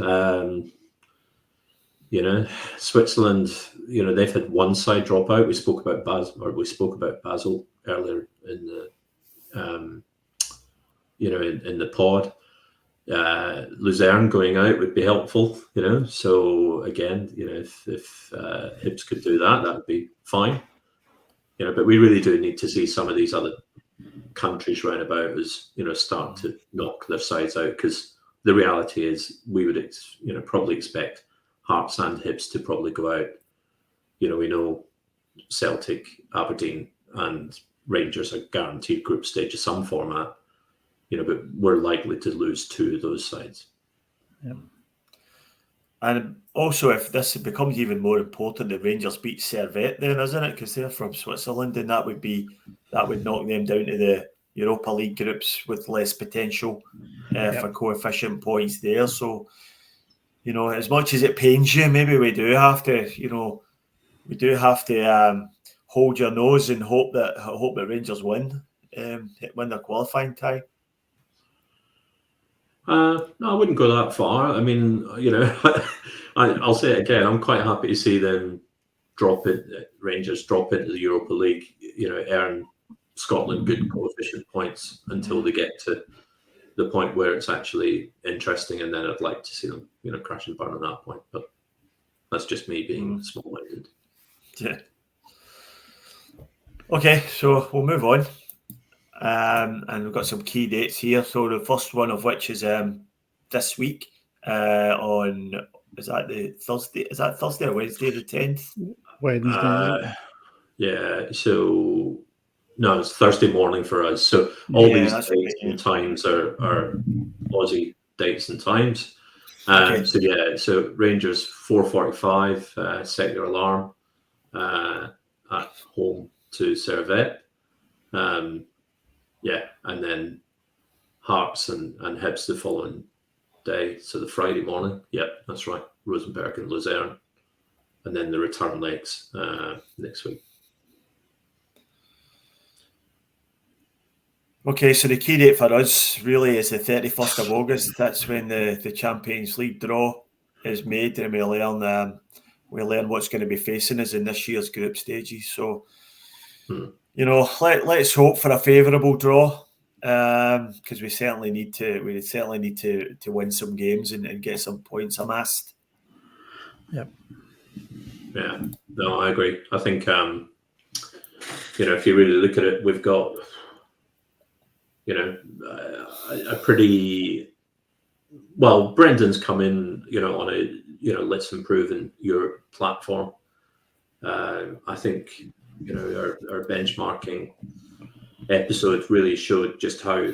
Speaker 3: Switzerland, they've had one side drop out. We spoke about Basel earlier in the, in the pod. Luzern going out would be helpful, So again, if Hibs could do that would be fine. But we really do need to see some of these other countries round about as start to knock their sides out, because the reality is we would probably expect Hearts and Hibs to probably go out. We know Celtic, Aberdeen, and Rangers are guaranteed group stage of some format. But we're likely to lose 2 of those sides.
Speaker 2: Yep.
Speaker 1: And also, if this becomes even more important, the Rangers beat Servette, then, isn't it? Because they're from Switzerland, and that would knock them down to the Europa League groups with less potential for coefficient points there. So, as much as it pains you, maybe we do have to, hold your nose and hope that Rangers win their qualifying tie.
Speaker 3: No, I wouldn't go that far. I mean, I'll say it again. I'm quite happy to see them Rangers drop into the Europa League, earn Scotland good coefficient points until they get to the point where it's actually interesting, and then I'd like to see them, crash and burn at that point. But that's just me being small-minded.
Speaker 1: Yeah. Okay, so we'll move on. And we've got some key dates here. So the first one of which is this week on, is that the Thursday? Is that Thursday or Wednesday the 10th?
Speaker 2: Wednesday.
Speaker 3: Yeah. So no, it's Thursday morning for us. So all these dates and times are Aussie dates and times.
Speaker 1: Okay.
Speaker 3: So Rangers 4:45, set your alarm at home to Servette. And then Hearts and Hibs the following day. So the Friday morning. Yep, that's right. Rosenborg and Luzern. And then the return legs next week.
Speaker 1: Okay, so the key date for us really is the 31st of August. That's when the Champions League draw is made, and we learn what's going to be facing us in this year's group stages. So, let's hope for a favourable draw, because we certainly need to win some games and get some points amassed.
Speaker 2: Yep.
Speaker 3: Yeah, no, I agree. I think if you really look at it, we've got a pretty well. Brendan's come in, on a let's improve in Europe platform. I think our benchmarking episode really showed just how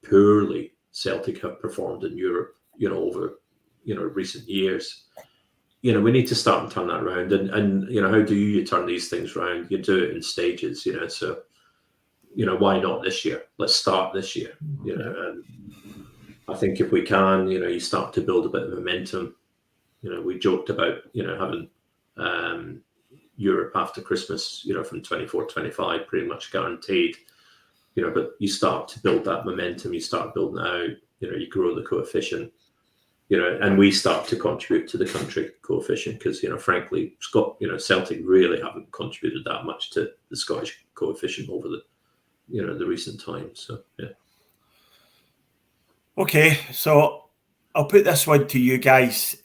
Speaker 3: poorly Celtic have performed in Europe, over recent years. We need to start and turn that around. And how do you turn these things around? You do it in stages, so why not this year? Let's start this year, and I think if we can, you start to build a bit of momentum. We joked about, having Europe after Christmas, from 24-25 pretty much guaranteed, but you start to build that momentum, you start building it out, you grow the coefficient, and we start to contribute to the country coefficient because, frankly, Celtic really haven't contributed that much to the Scottish coefficient over the recent times. So, yeah.
Speaker 1: Okay, so I'll put this one to you guys.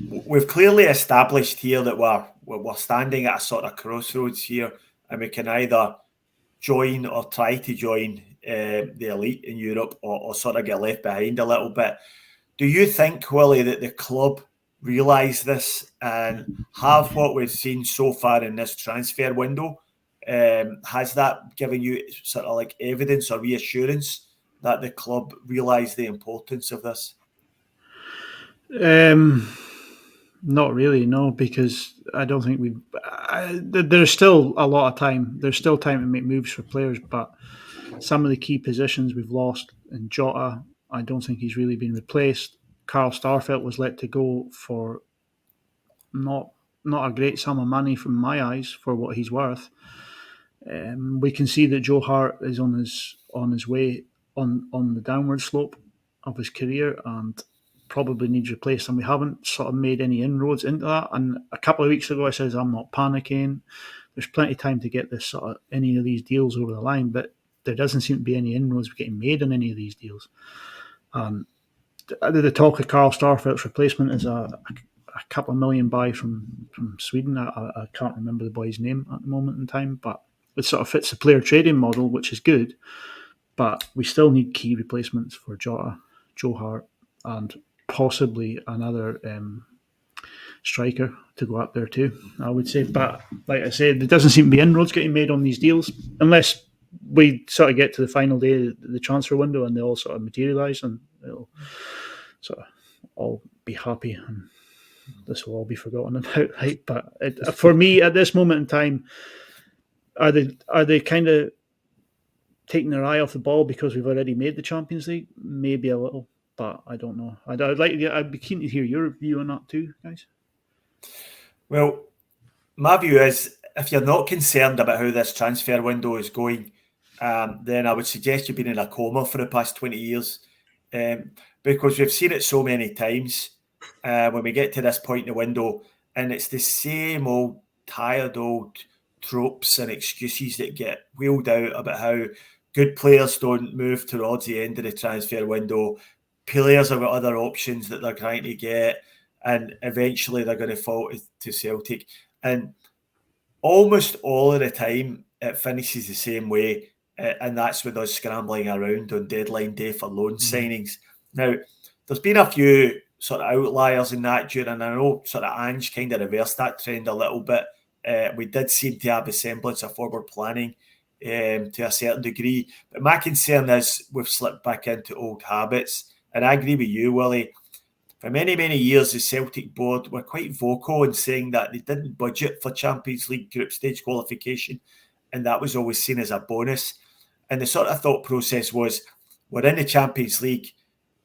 Speaker 1: We've clearly established here that we're standing at a sort of crossroads here, and we can either join or try to join the elite in Europe, or sort of get left behind a little bit. Do you think, Willie, that the club realise this and have what we've seen so far in this transfer window? Has that given you sort of like evidence or reassurance that the club realise the importance of this?
Speaker 2: Not really, no, because I don't think there's still a lot of time. There's still time to make moves for players, but some of the key positions we've lost in Jota, I don't think he's really been replaced. Carl Starfelt was let to go for not a great sum of money from my eyes for what he's worth. We can see that Joe Hart is on his way on the downward slope of his career and probably needs replaced, and we haven't sort of made any inroads into that. And a couple of weeks ago I says I'm not panicking. There's plenty of time to get this sort of any of these deals over the line, but there doesn't seem to be any inroads getting made on any of these deals. The talk of Carl Starfelt's replacement is a couple of million buy from Sweden. I can't remember the boy's name at the moment in time, but it sort of fits the player trading model, which is good. But we still need key replacements for Jota, Joe Hart, and possibly another striker to go up there too, I would say. But like I said, there doesn't seem to be inroads getting made on these deals unless we sort of get to the final day of the transfer window and they all sort of materialise and it'll sort of all be happy and this will all be forgotten about. Right? But for me, at this moment in time, are they kind of taking their eye off the ball because we've already made the Champions League? Maybe a little, but I don't know. I'd be keen to hear your view on that too, guys.
Speaker 1: Well, my view is if you're not concerned about how this transfer window is going, then I would suggest you've been in a coma for the past 20 years because we've seen it so many times when we get to this point in the window, and it's the same old tired old tropes and excuses that get wheeled out about how good players don't move towards the end of the transfer window. Players have got other options that they're trying to get, and eventually they're going to fall to Celtic. And almost all of the time, it finishes the same way, and that's with us scrambling around on deadline day for loan signings. Now, there's been a few sort of outliers in that during, and I know sort of Ange kind of reversed that trend a little bit. We did seem to have a semblance of forward planning to a certain degree. But my concern is we've slipped back into old habits. And I agree with you, Willie. For many, many years, the Celtic board were quite vocal in saying that they didn't budget for Champions League group stage qualification, and that was always seen as a bonus. And the sort of thought process was, we're in the Champions League.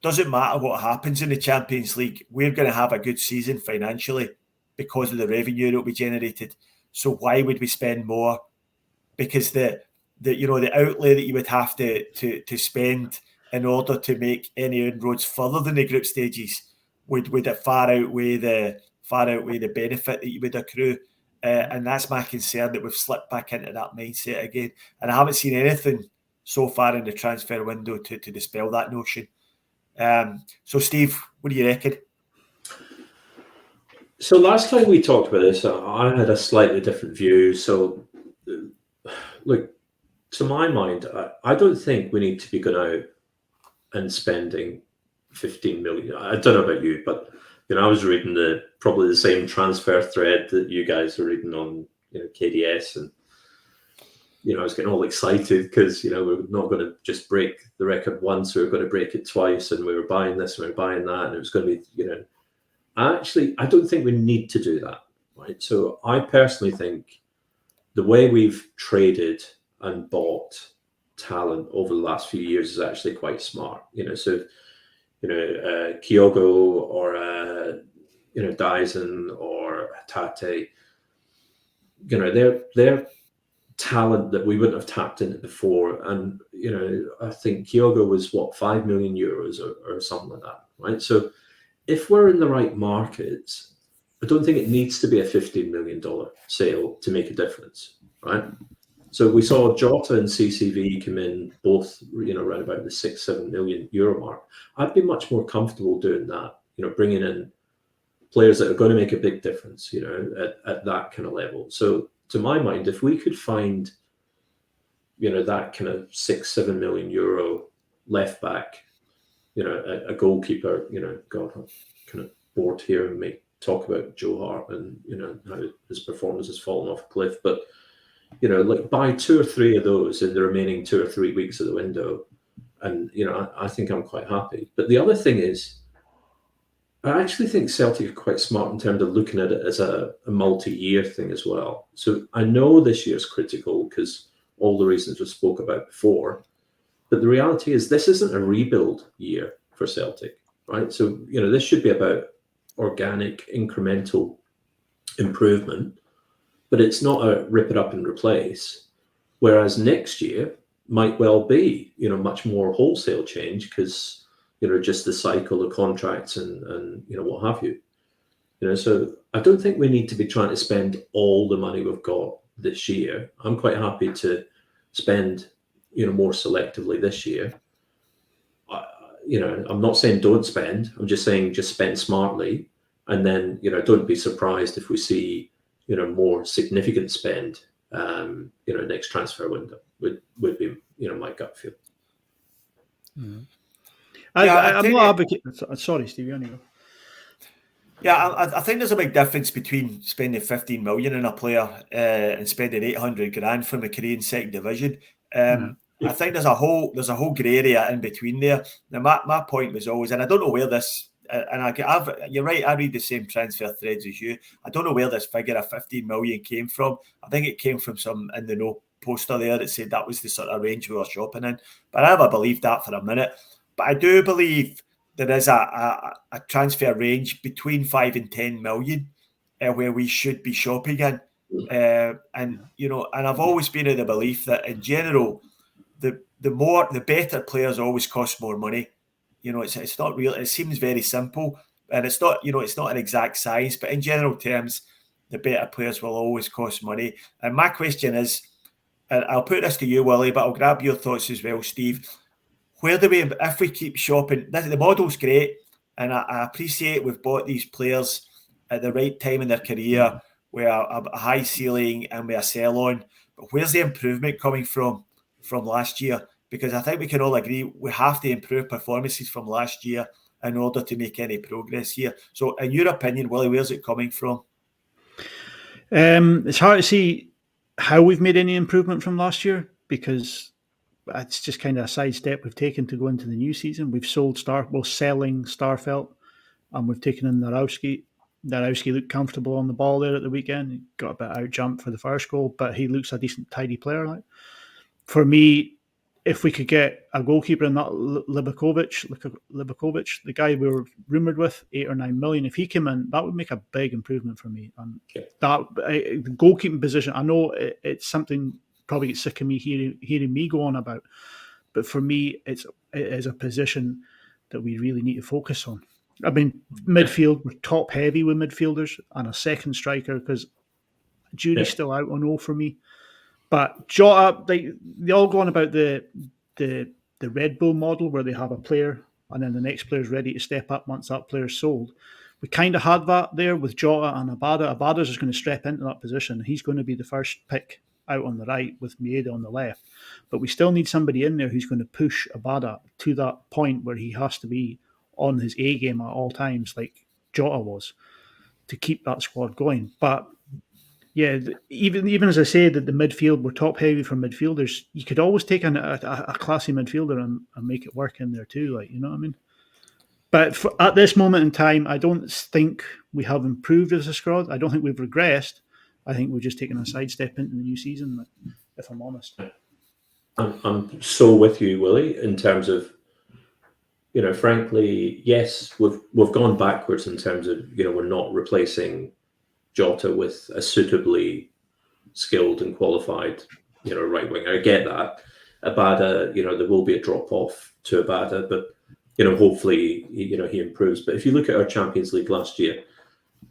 Speaker 1: Doesn't matter what happens in the Champions League. We're going to have a good season financially because of the revenue that will be generated. So why would we spend more? Because the outlay that you would have to spend in order to make any inroads further than the group stages would it far outweigh the benefit that you would accrue. And that's my concern, that we've slipped back into that mindset again. And I haven't seen anything so far in the transfer window to dispel that notion. So, Steve, what do you reckon?
Speaker 3: So last time we talked about this, I had a slightly different view. So, look, to my mind, I don't think we need to be going out and spending 15 million. I don't know about you, but I was reading probably the same transfer thread that you guys are reading on KDS, and I was getting all excited because we were not going to just break the record once, we were going to break it twice, and we were buying this and we were buying that, and it was going to be I don't think we need to do that, right? So I personally think the way we've traded and bought talent over the last few years is actually quite smart. So Kyogo or Dyson or Tate, they're talent that we wouldn't have tapped into before. And I think Kyogo was €5 million or something like that, right? So if we're in the right markets, I don't think it needs to be a $15 million sale to make a difference, right? So we saw Jota and CCV come in both, around about the €6-7 million mark. I'd be much more comfortable doing that, bringing in players that are going to make a big difference, at that kind of level. So to my mind, if we could find, that kind of €6-7 million left back, a goalkeeper, God, I'm kind of bored here and talk about Joe Hart and, how his performance has fallen off a cliff. But, like buy 2 or 3 of those in the remaining 2 or 3 weeks of the window. And, I think I'm quite happy. But the other thing is, I actually think Celtic are quite smart in terms of looking at it as a multi-year thing as well. So I know this year's critical because all the reasons we spoke about before. But the reality is this isn't a rebuild year for Celtic, right? So, this should be about organic, incremental improvement, but it's not a rip it up and replace. Whereas next year might well be, much more wholesale change because, just the cycle of contracts and what have you. So I don't think we need to be trying to spend all the money we've got this year. I'm quite happy to spend more selectively this year. I'm not saying don't spend. I'm just saying just spend smartly, and then don't be surprised if we see more significant spend. Next transfer window would be my gut feel.
Speaker 2: Mm-hmm. I'm not advocating. Sorry, Steve. You go.
Speaker 1: Yeah, I think there's a big difference between spending 15 million on a player and spending 800 grand from the Korean second division. I think there's a whole grey area in between there. Now, my point was always, and I don't know where this, you're right, I read the same transfer threads as you. I don't know where this figure of 15 million came from. I think it came from some in the know poster there that said that was the sort of range we were shopping in. But I never believed that for a minute. But I do believe there is a transfer range between 5 and 10 million where we should be shopping in. And I've always been of the belief that in general, the better players always cost more money. It's not real. It seems very simple, and it's not. It's not an exact science, but in general terms, the better players will always cost money. And my question is, and I'll put this to you, Willie, but I'll grab your thoughts as well, Steve. Where do we, if we keep shopping? The model's great, and I appreciate we've bought these players at the right time in their career, with a high ceiling and with a sell on. But where's the improvement coming from last year? Because I think we can all agree we have to improve performances from last year in order to make any progress here. So, in your opinion, Willie, where's it coming from?
Speaker 2: It's hard to see how we've made any improvement from last year because it's just kind of a sidestep we've taken to go into the new season. We've selling Starfelt, and we've taken in Narowski. Narowski looked comfortable on the ball there at the weekend. He got a bit out jump for the first goal, but he looks a decent, tidy player. Like, for me, if we could get a goalkeeper in that Libakovic, the guy we were rumoured with, 8 or 9 million, if he came in, that would make a big improvement for me. And the goalkeeping position, I know it's something probably get sick of me hearing me go on about, but for me, it is a position that we really need to focus on. I mean, midfield, we're top heavy with midfielders and a second striker because Jury's still out on O for me. But Jota, they all go on about the Red Bull model where they have a player and then the next player is ready to step up once that player's sold. We kind of had that there with Jota and Abada. Abada's just going to step into that position. He's going to be the first pick out on the right with Maeda on the left. But we still need somebody in there who's going to push Abada to that point where he has to be on his A game at all times, like Jota was, to keep that squad going. But yeah, even as I say that the midfield, we're top heavy for midfielders, you could always take a classy midfielder and make it work in there too, like, you know what I mean? But at this moment in time, I don't think we have improved as a squad. I don't think we've regressed. I think we're just taking a sidestep into the new season, if I'm honest.
Speaker 3: I'm so with you, Willie, in terms of, frankly, yes, we've gone backwards in terms of, we're not replacing Jota with a suitably skilled and qualified, right winger. I get that. Abada, there will be a drop off to Abada, but hopefully, he improves. But if you look at our Champions League last year,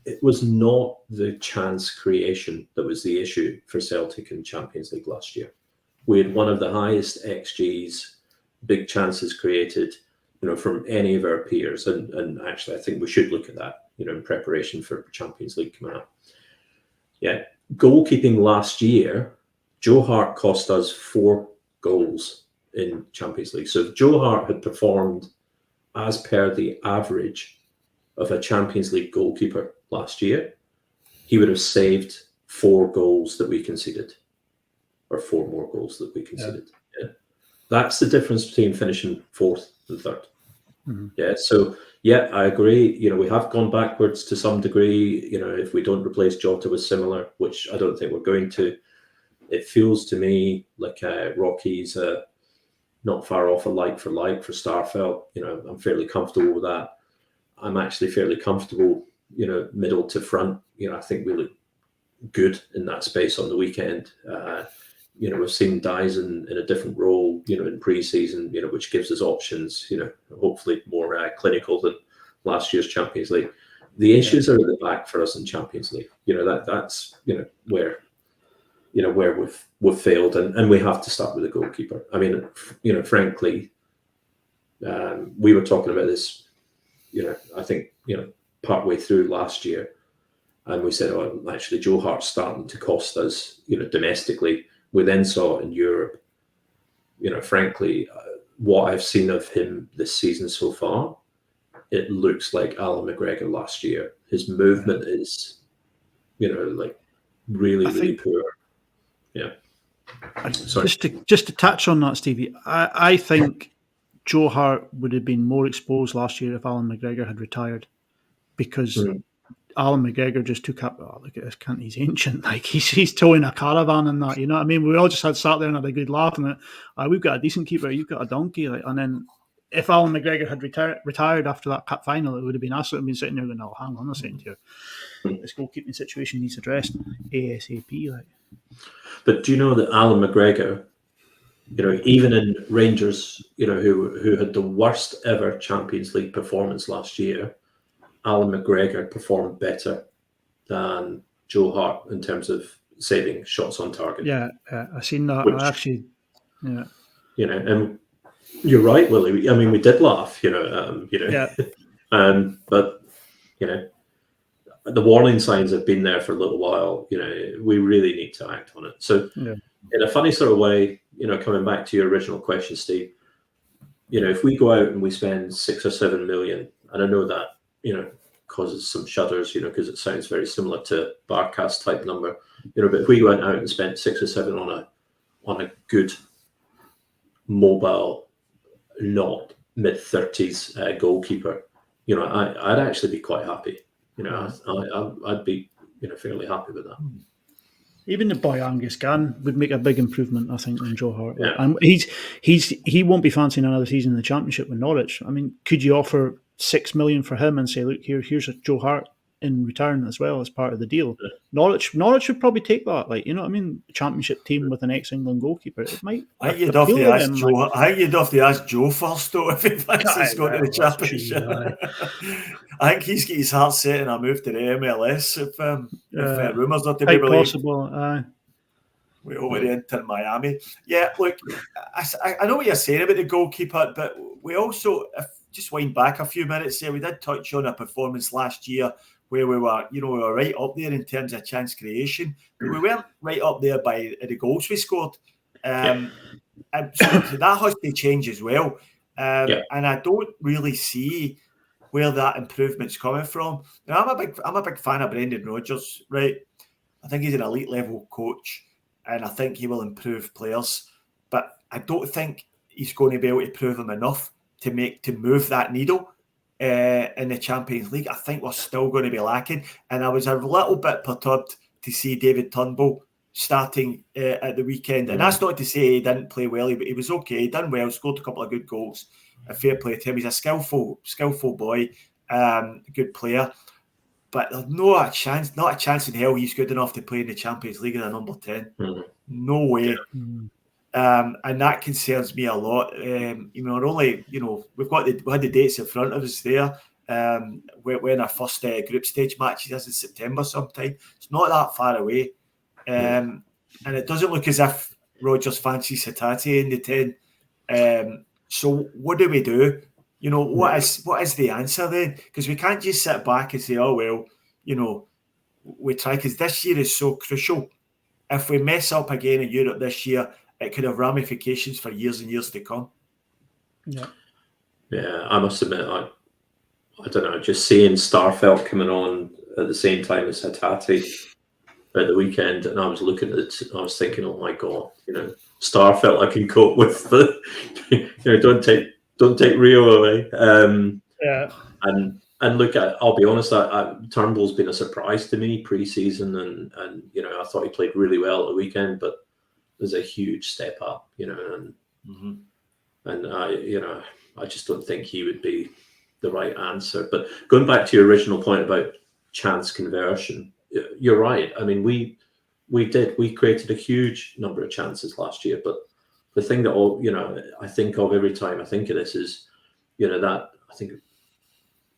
Speaker 3: it was not the chance creation that was the issue for Celtic in Champions League last year. We had one of the highest XGs, big chances created, from any of our peers. And actually, I think we should look at that, in preparation for Champions League coming up. Yeah. Goalkeeping last year, Joe Hart cost us 4 goals in Champions League. So if Joe Hart had performed as per the average of a Champions League goalkeeper last year, he would have saved 4 goals that we conceded, or 4 more goals that we conceded. Yeah. That's the difference between finishing 4th and 3rd. Mm-hmm. Yeah. So yeah, I agree. We have gone backwards to some degree. If we don't replace Jota with similar, which I don't think we're going to, it feels to me like Rocky's not far off a like for Starfelt. I'm fairly comfortable with that. I'm actually fairly comfortable, middle to front. I think we look good in that space on the weekend. We've seen Dyson in a different role, in pre-season, which gives us options, hopefully more clinical than last year's Champions League. The issues are at the back for us in Champions League. That's where we've failed, and we have to start with the goalkeeper. I mean, frankly, we were talking about this, I think, partway through last year, and we said, oh, actually, Joe Hart's starting to cost us, domestically. We then saw it in Europe. Frankly, what I've seen of him this season so far, it looks like Alan McGregor last year. His movement is, like really poor. Yeah. Sorry.
Speaker 2: Just to touch on that, Stevie, I think Joe Hart would have been more exposed last year if Alan McGregor had retired, because Alan McGregor just took up. Oh, look at this cunt! He's ancient. Like he's towing a caravan and that. You know what I mean? We all just had sat there and had a good laugh and we've got a decent keeper. You've got a donkey. Like, and then if Alan McGregor had retired after that cup final, it would have been us that have been sitting there going, "Oh, hang on a second here. This goalkeeping situation needs addressed ASAP." Like.
Speaker 3: But do you know that Alan McGregor, even in Rangers, who had the worst ever Champions League performance last year, Alan McGregor performed better than Joe Hart in terms of saving shots on target.
Speaker 2: Yeah, I seen that. I actually, yeah.
Speaker 3: And you're right, Willie. I mean, we did laugh,
Speaker 2: Yeah.
Speaker 3: But the warning signs have been there for a little while. We really need to act on it. So, in a funny sort of way, coming back to your original question, Steve, if we go out and we spend 6 or 7 million, and I know that, causes some shudders, because it sounds very similar to Barcast type number, but if we went out and spent 6 or 7 on a good mobile, not mid-30s goalkeeper, I'd actually be quite happy. I'd be, fairly happy with that.
Speaker 2: Even the boy Angus Gann would make a big improvement, I think, on Joe Hart.
Speaker 3: Yeah.
Speaker 2: And he won't be fancying another season in the Championship with Norwich. I mean, could you offer 6 million for him and say, look, here's a Joe Hart in return as well as part of the deal? Yeah. Norwich would probably take that. Like, Championship team with an ex-England goalkeeper. It might.
Speaker 1: I think you'd have to ask Joe first, though, if he fancies going to the Championship. I think he's got his heart set on a move to the MLS if rumours are to be believed.
Speaker 2: Possible.
Speaker 1: We over to Inter Miami. Yeah, look, I know what you're saying about the goalkeeper, but we also, just wind back a few minutes there, we did touch on a performance last year where we were right up there in terms of chance creation, but we weren't right up there by the goals we scored. And so that has to change as well. And I don't really see where that improvement's coming from. Now, I'm a big fan of Brendan Rodgers, right? I think he's an elite level coach, and I think he will improve players. But I don't think he's going to be able to prove them enough to move that needle in the Champions League. I think we're still going to be lacking. And I was a little bit perturbed to see David Turnbull starting at the weekend. And that's not to say he didn't play well. He was okay. He done well, scored a couple of good goals. A fair play to him. He's a skillful boy, good player. But there's not a chance in hell he's good enough to play in the Champions League as a number 10. No way. And that concerns me a lot. We're only, we had the dates in front of us there. When our first group stage match is in September sometime. It's not that far away. And it doesn't look as if Rodgers fancies Hatate in the 10. So what do we do? What is the answer then? Because we can't just sit back and say, oh, well, we try, because this year is so crucial. If we mess up again in Europe this year, it could have ramifications for years and years to come.
Speaker 3: Yeah, I must admit, I don't know, just seeing Starfelt coming on at the same time as Hatate at the weekend, and I was looking at it, I was thinking, oh my God, Starfelt I can cope with, but don't take Rio away. And look, I'll be honest, Turnbull's been a surprise to me pre-season, and I thought he played really well at the weekend, but there's a huge step up, and I just don't think he would be the right answer. But going back to your original point about chance conversion, you're right. I mean, we created a huge number of chances last year, but the thing that I think of every time I think of this is, that I think,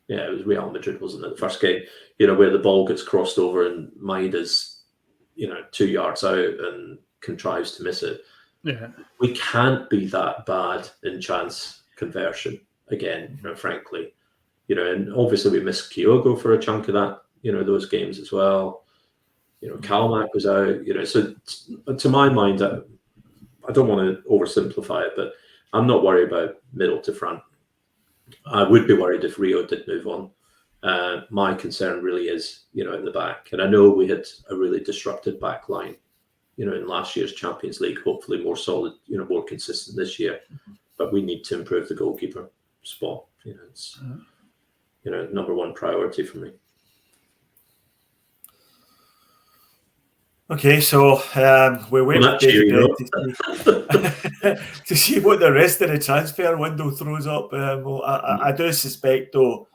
Speaker 3: it was Real Madrid, wasn't it? The first game, where the ball gets crossed over and Maida's, 2 yards out and contrives to miss it.
Speaker 2: Yeah,
Speaker 3: we can't be that bad in chance conversion again, frankly. And obviously we missed Kyogo for a chunk of that, those games as well. Kalmak was out, so to my mind, I don't want to oversimplify it, but I'm not worried about middle to front. I would be worried if Rio did move on. My concern really is, at the back. And I know we had a really disrupted back line, in last year's Champions League, hopefully more solid, more consistent this year. But we need to improve the goalkeeper spot. It's, number one priority for me.
Speaker 1: Okay, so we're waiting to see what the rest of the transfer window throws up. I do suspect, though,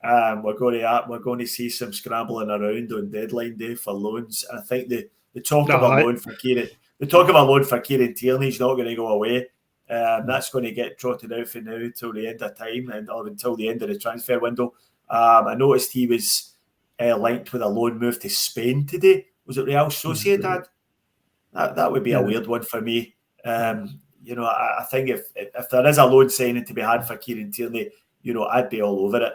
Speaker 1: we're going to see some scrambling around on deadline day for loans. I think the talk of a loan for Kieran Tierney is not going to go away. That's going to get trotted out from now till the end of time or until the end of the transfer window. I noticed he was linked with a loan move to Spain today. Was it Real Sociedad? That would be a weird one for me. I think if there is a loan signing to be had for Kieran Tierney, I'd be all over it.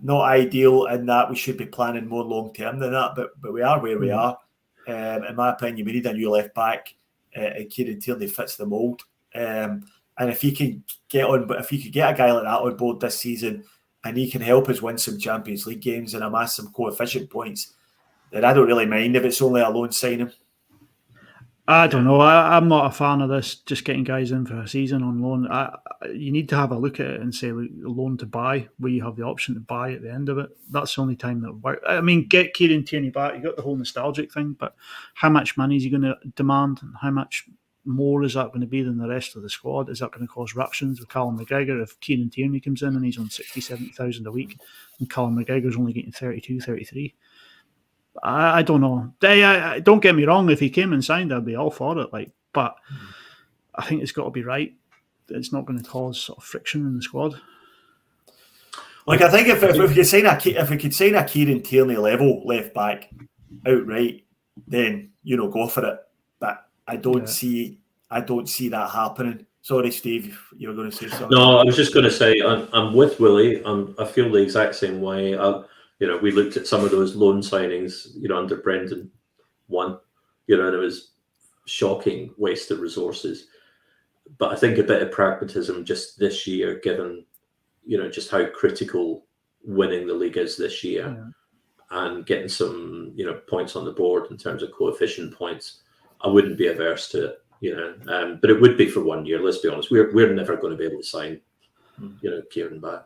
Speaker 1: Not ideal in that we should be planning more long term than that, but we are where we are. In my opinion, we need a new left back, and Kieran Tierney fits the mould. And if he can get a guy like that on board this season, and he can help us win some Champions League games and amass some coefficient points, then I don't really mind if it's only a loan signing.
Speaker 2: I don't know. I'm not a fan of this, just getting guys in for a season on loan. You need to have a look at it and say, loan to buy, where you have the option to buy at the end of it. That's the only time that works. I mean, get Kieran Tierney back. You got the whole nostalgic thing, but how much money is he going to demand, and how much more is that going to be than the rest of the squad? Is that going to cause ruptions with Callum McGregor if Kieran Tierney comes in and he's on 60,000, 70,000 a week and Callum McGregor's only getting 32, 33? I don't know. Don't get me wrong. If he came and signed, I'd be all for it. But I think it's got to be right. It's not going to cause sort of friction in the squad.
Speaker 1: I think if we could sign a Kieran Tierney level left back outright, then go for it. But I don't see that happening. Sorry, Steve, you were going to say something.
Speaker 3: No, I was just going to say I'm with Willie. I feel the exact same way. We looked at some of those loan signings, under Brendan and it was shocking waste of resources. But I think a bit of pragmatism just this year, given, just how critical winning the league is this year and getting some, points on the board in terms of coefficient points, I wouldn't be averse to it, but it would be for 1 year. Let's be honest. We're never going to be able to sign, Kieran back.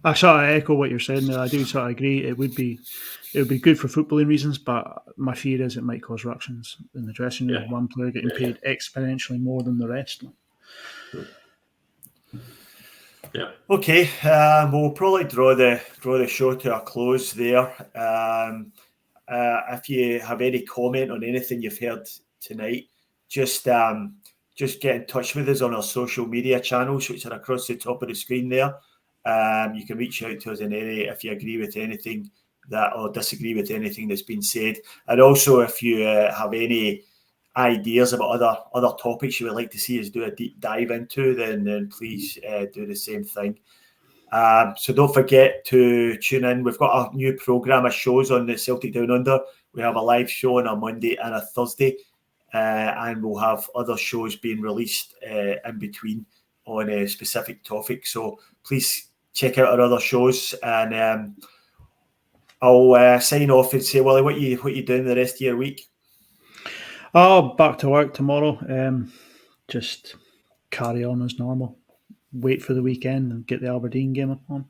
Speaker 2: I sort of echo what you're saying there. I do sort of agree. It would be good for footballing reasons, but my fear is it might cause ructions in the dressing room. One player getting paid exponentially more than the rest.
Speaker 3: Yeah.
Speaker 1: Okay. We'll probably draw the show to a close there. If you have any comment on anything you've heard tonight, just get in touch with us on our social media channels, which are across the top of the screen there. You can reach out to us in any if you agree with anything or disagree with anything that's been said. And also, if you have any ideas about other topics you would like to see us do a deep dive into, then please do the same thing. So don't forget to tune in. We've got a new programme of shows on the Celtic Down Under. We have a live show on a Monday and a Thursday, and we'll have other shows being released in between on specific topics. So please check out our other shows, and I'll sign off and say, Wally, what you doing the rest of your week?
Speaker 2: Oh, back to work tomorrow. Just carry on as normal. Wait for the weekend and get the Aberdeen game upon.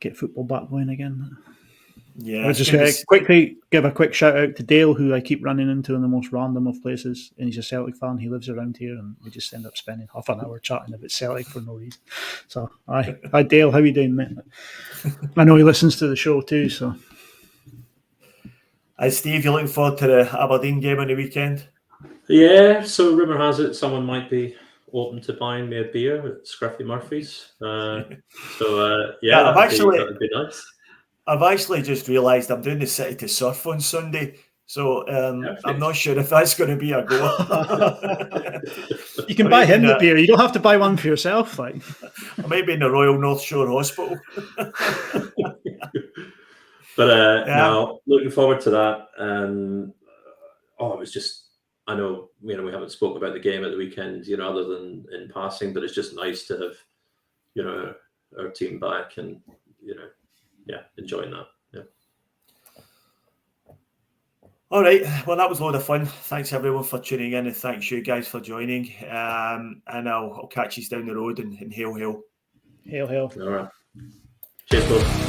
Speaker 2: Get football back going again.
Speaker 1: Yeah,
Speaker 2: I'll just quickly give a quick shout out to Dale, who I keep running into in the most random of places. And he's a Celtic fan. He lives around here, and we just end up spending half an hour chatting about Celtic for no reason. So, hi Dale, how you doing, mate? I know he listens to the show too. So,
Speaker 1: hi Steve, you looking forward to the Aberdeen game on the weekend?
Speaker 3: Yeah. So rumour has it someone might be open to buying me a beer at Scruffy Murphy's. That'd be nice.
Speaker 1: I've actually just realised I'm doing the City to Surf on Sunday, so I'm not sure if that's going to be a go.
Speaker 2: You can buy him the beer. You don't have to buy one for yourself. Like,
Speaker 1: I might be in the Royal North Shore Hospital.
Speaker 3: But no, looking forward to that. It was just, I know, we haven't spoken about the game at the weekend, other than in passing, but it's just nice to have, our team back and, enjoying that. Yeah.
Speaker 1: All right. Well, that was a lot of fun. Thanks everyone for tuning in, and thanks you guys for joining. And I'll catch you down the road, and hail, hail.
Speaker 2: Hail, hail.
Speaker 3: All right. Cheers, folks.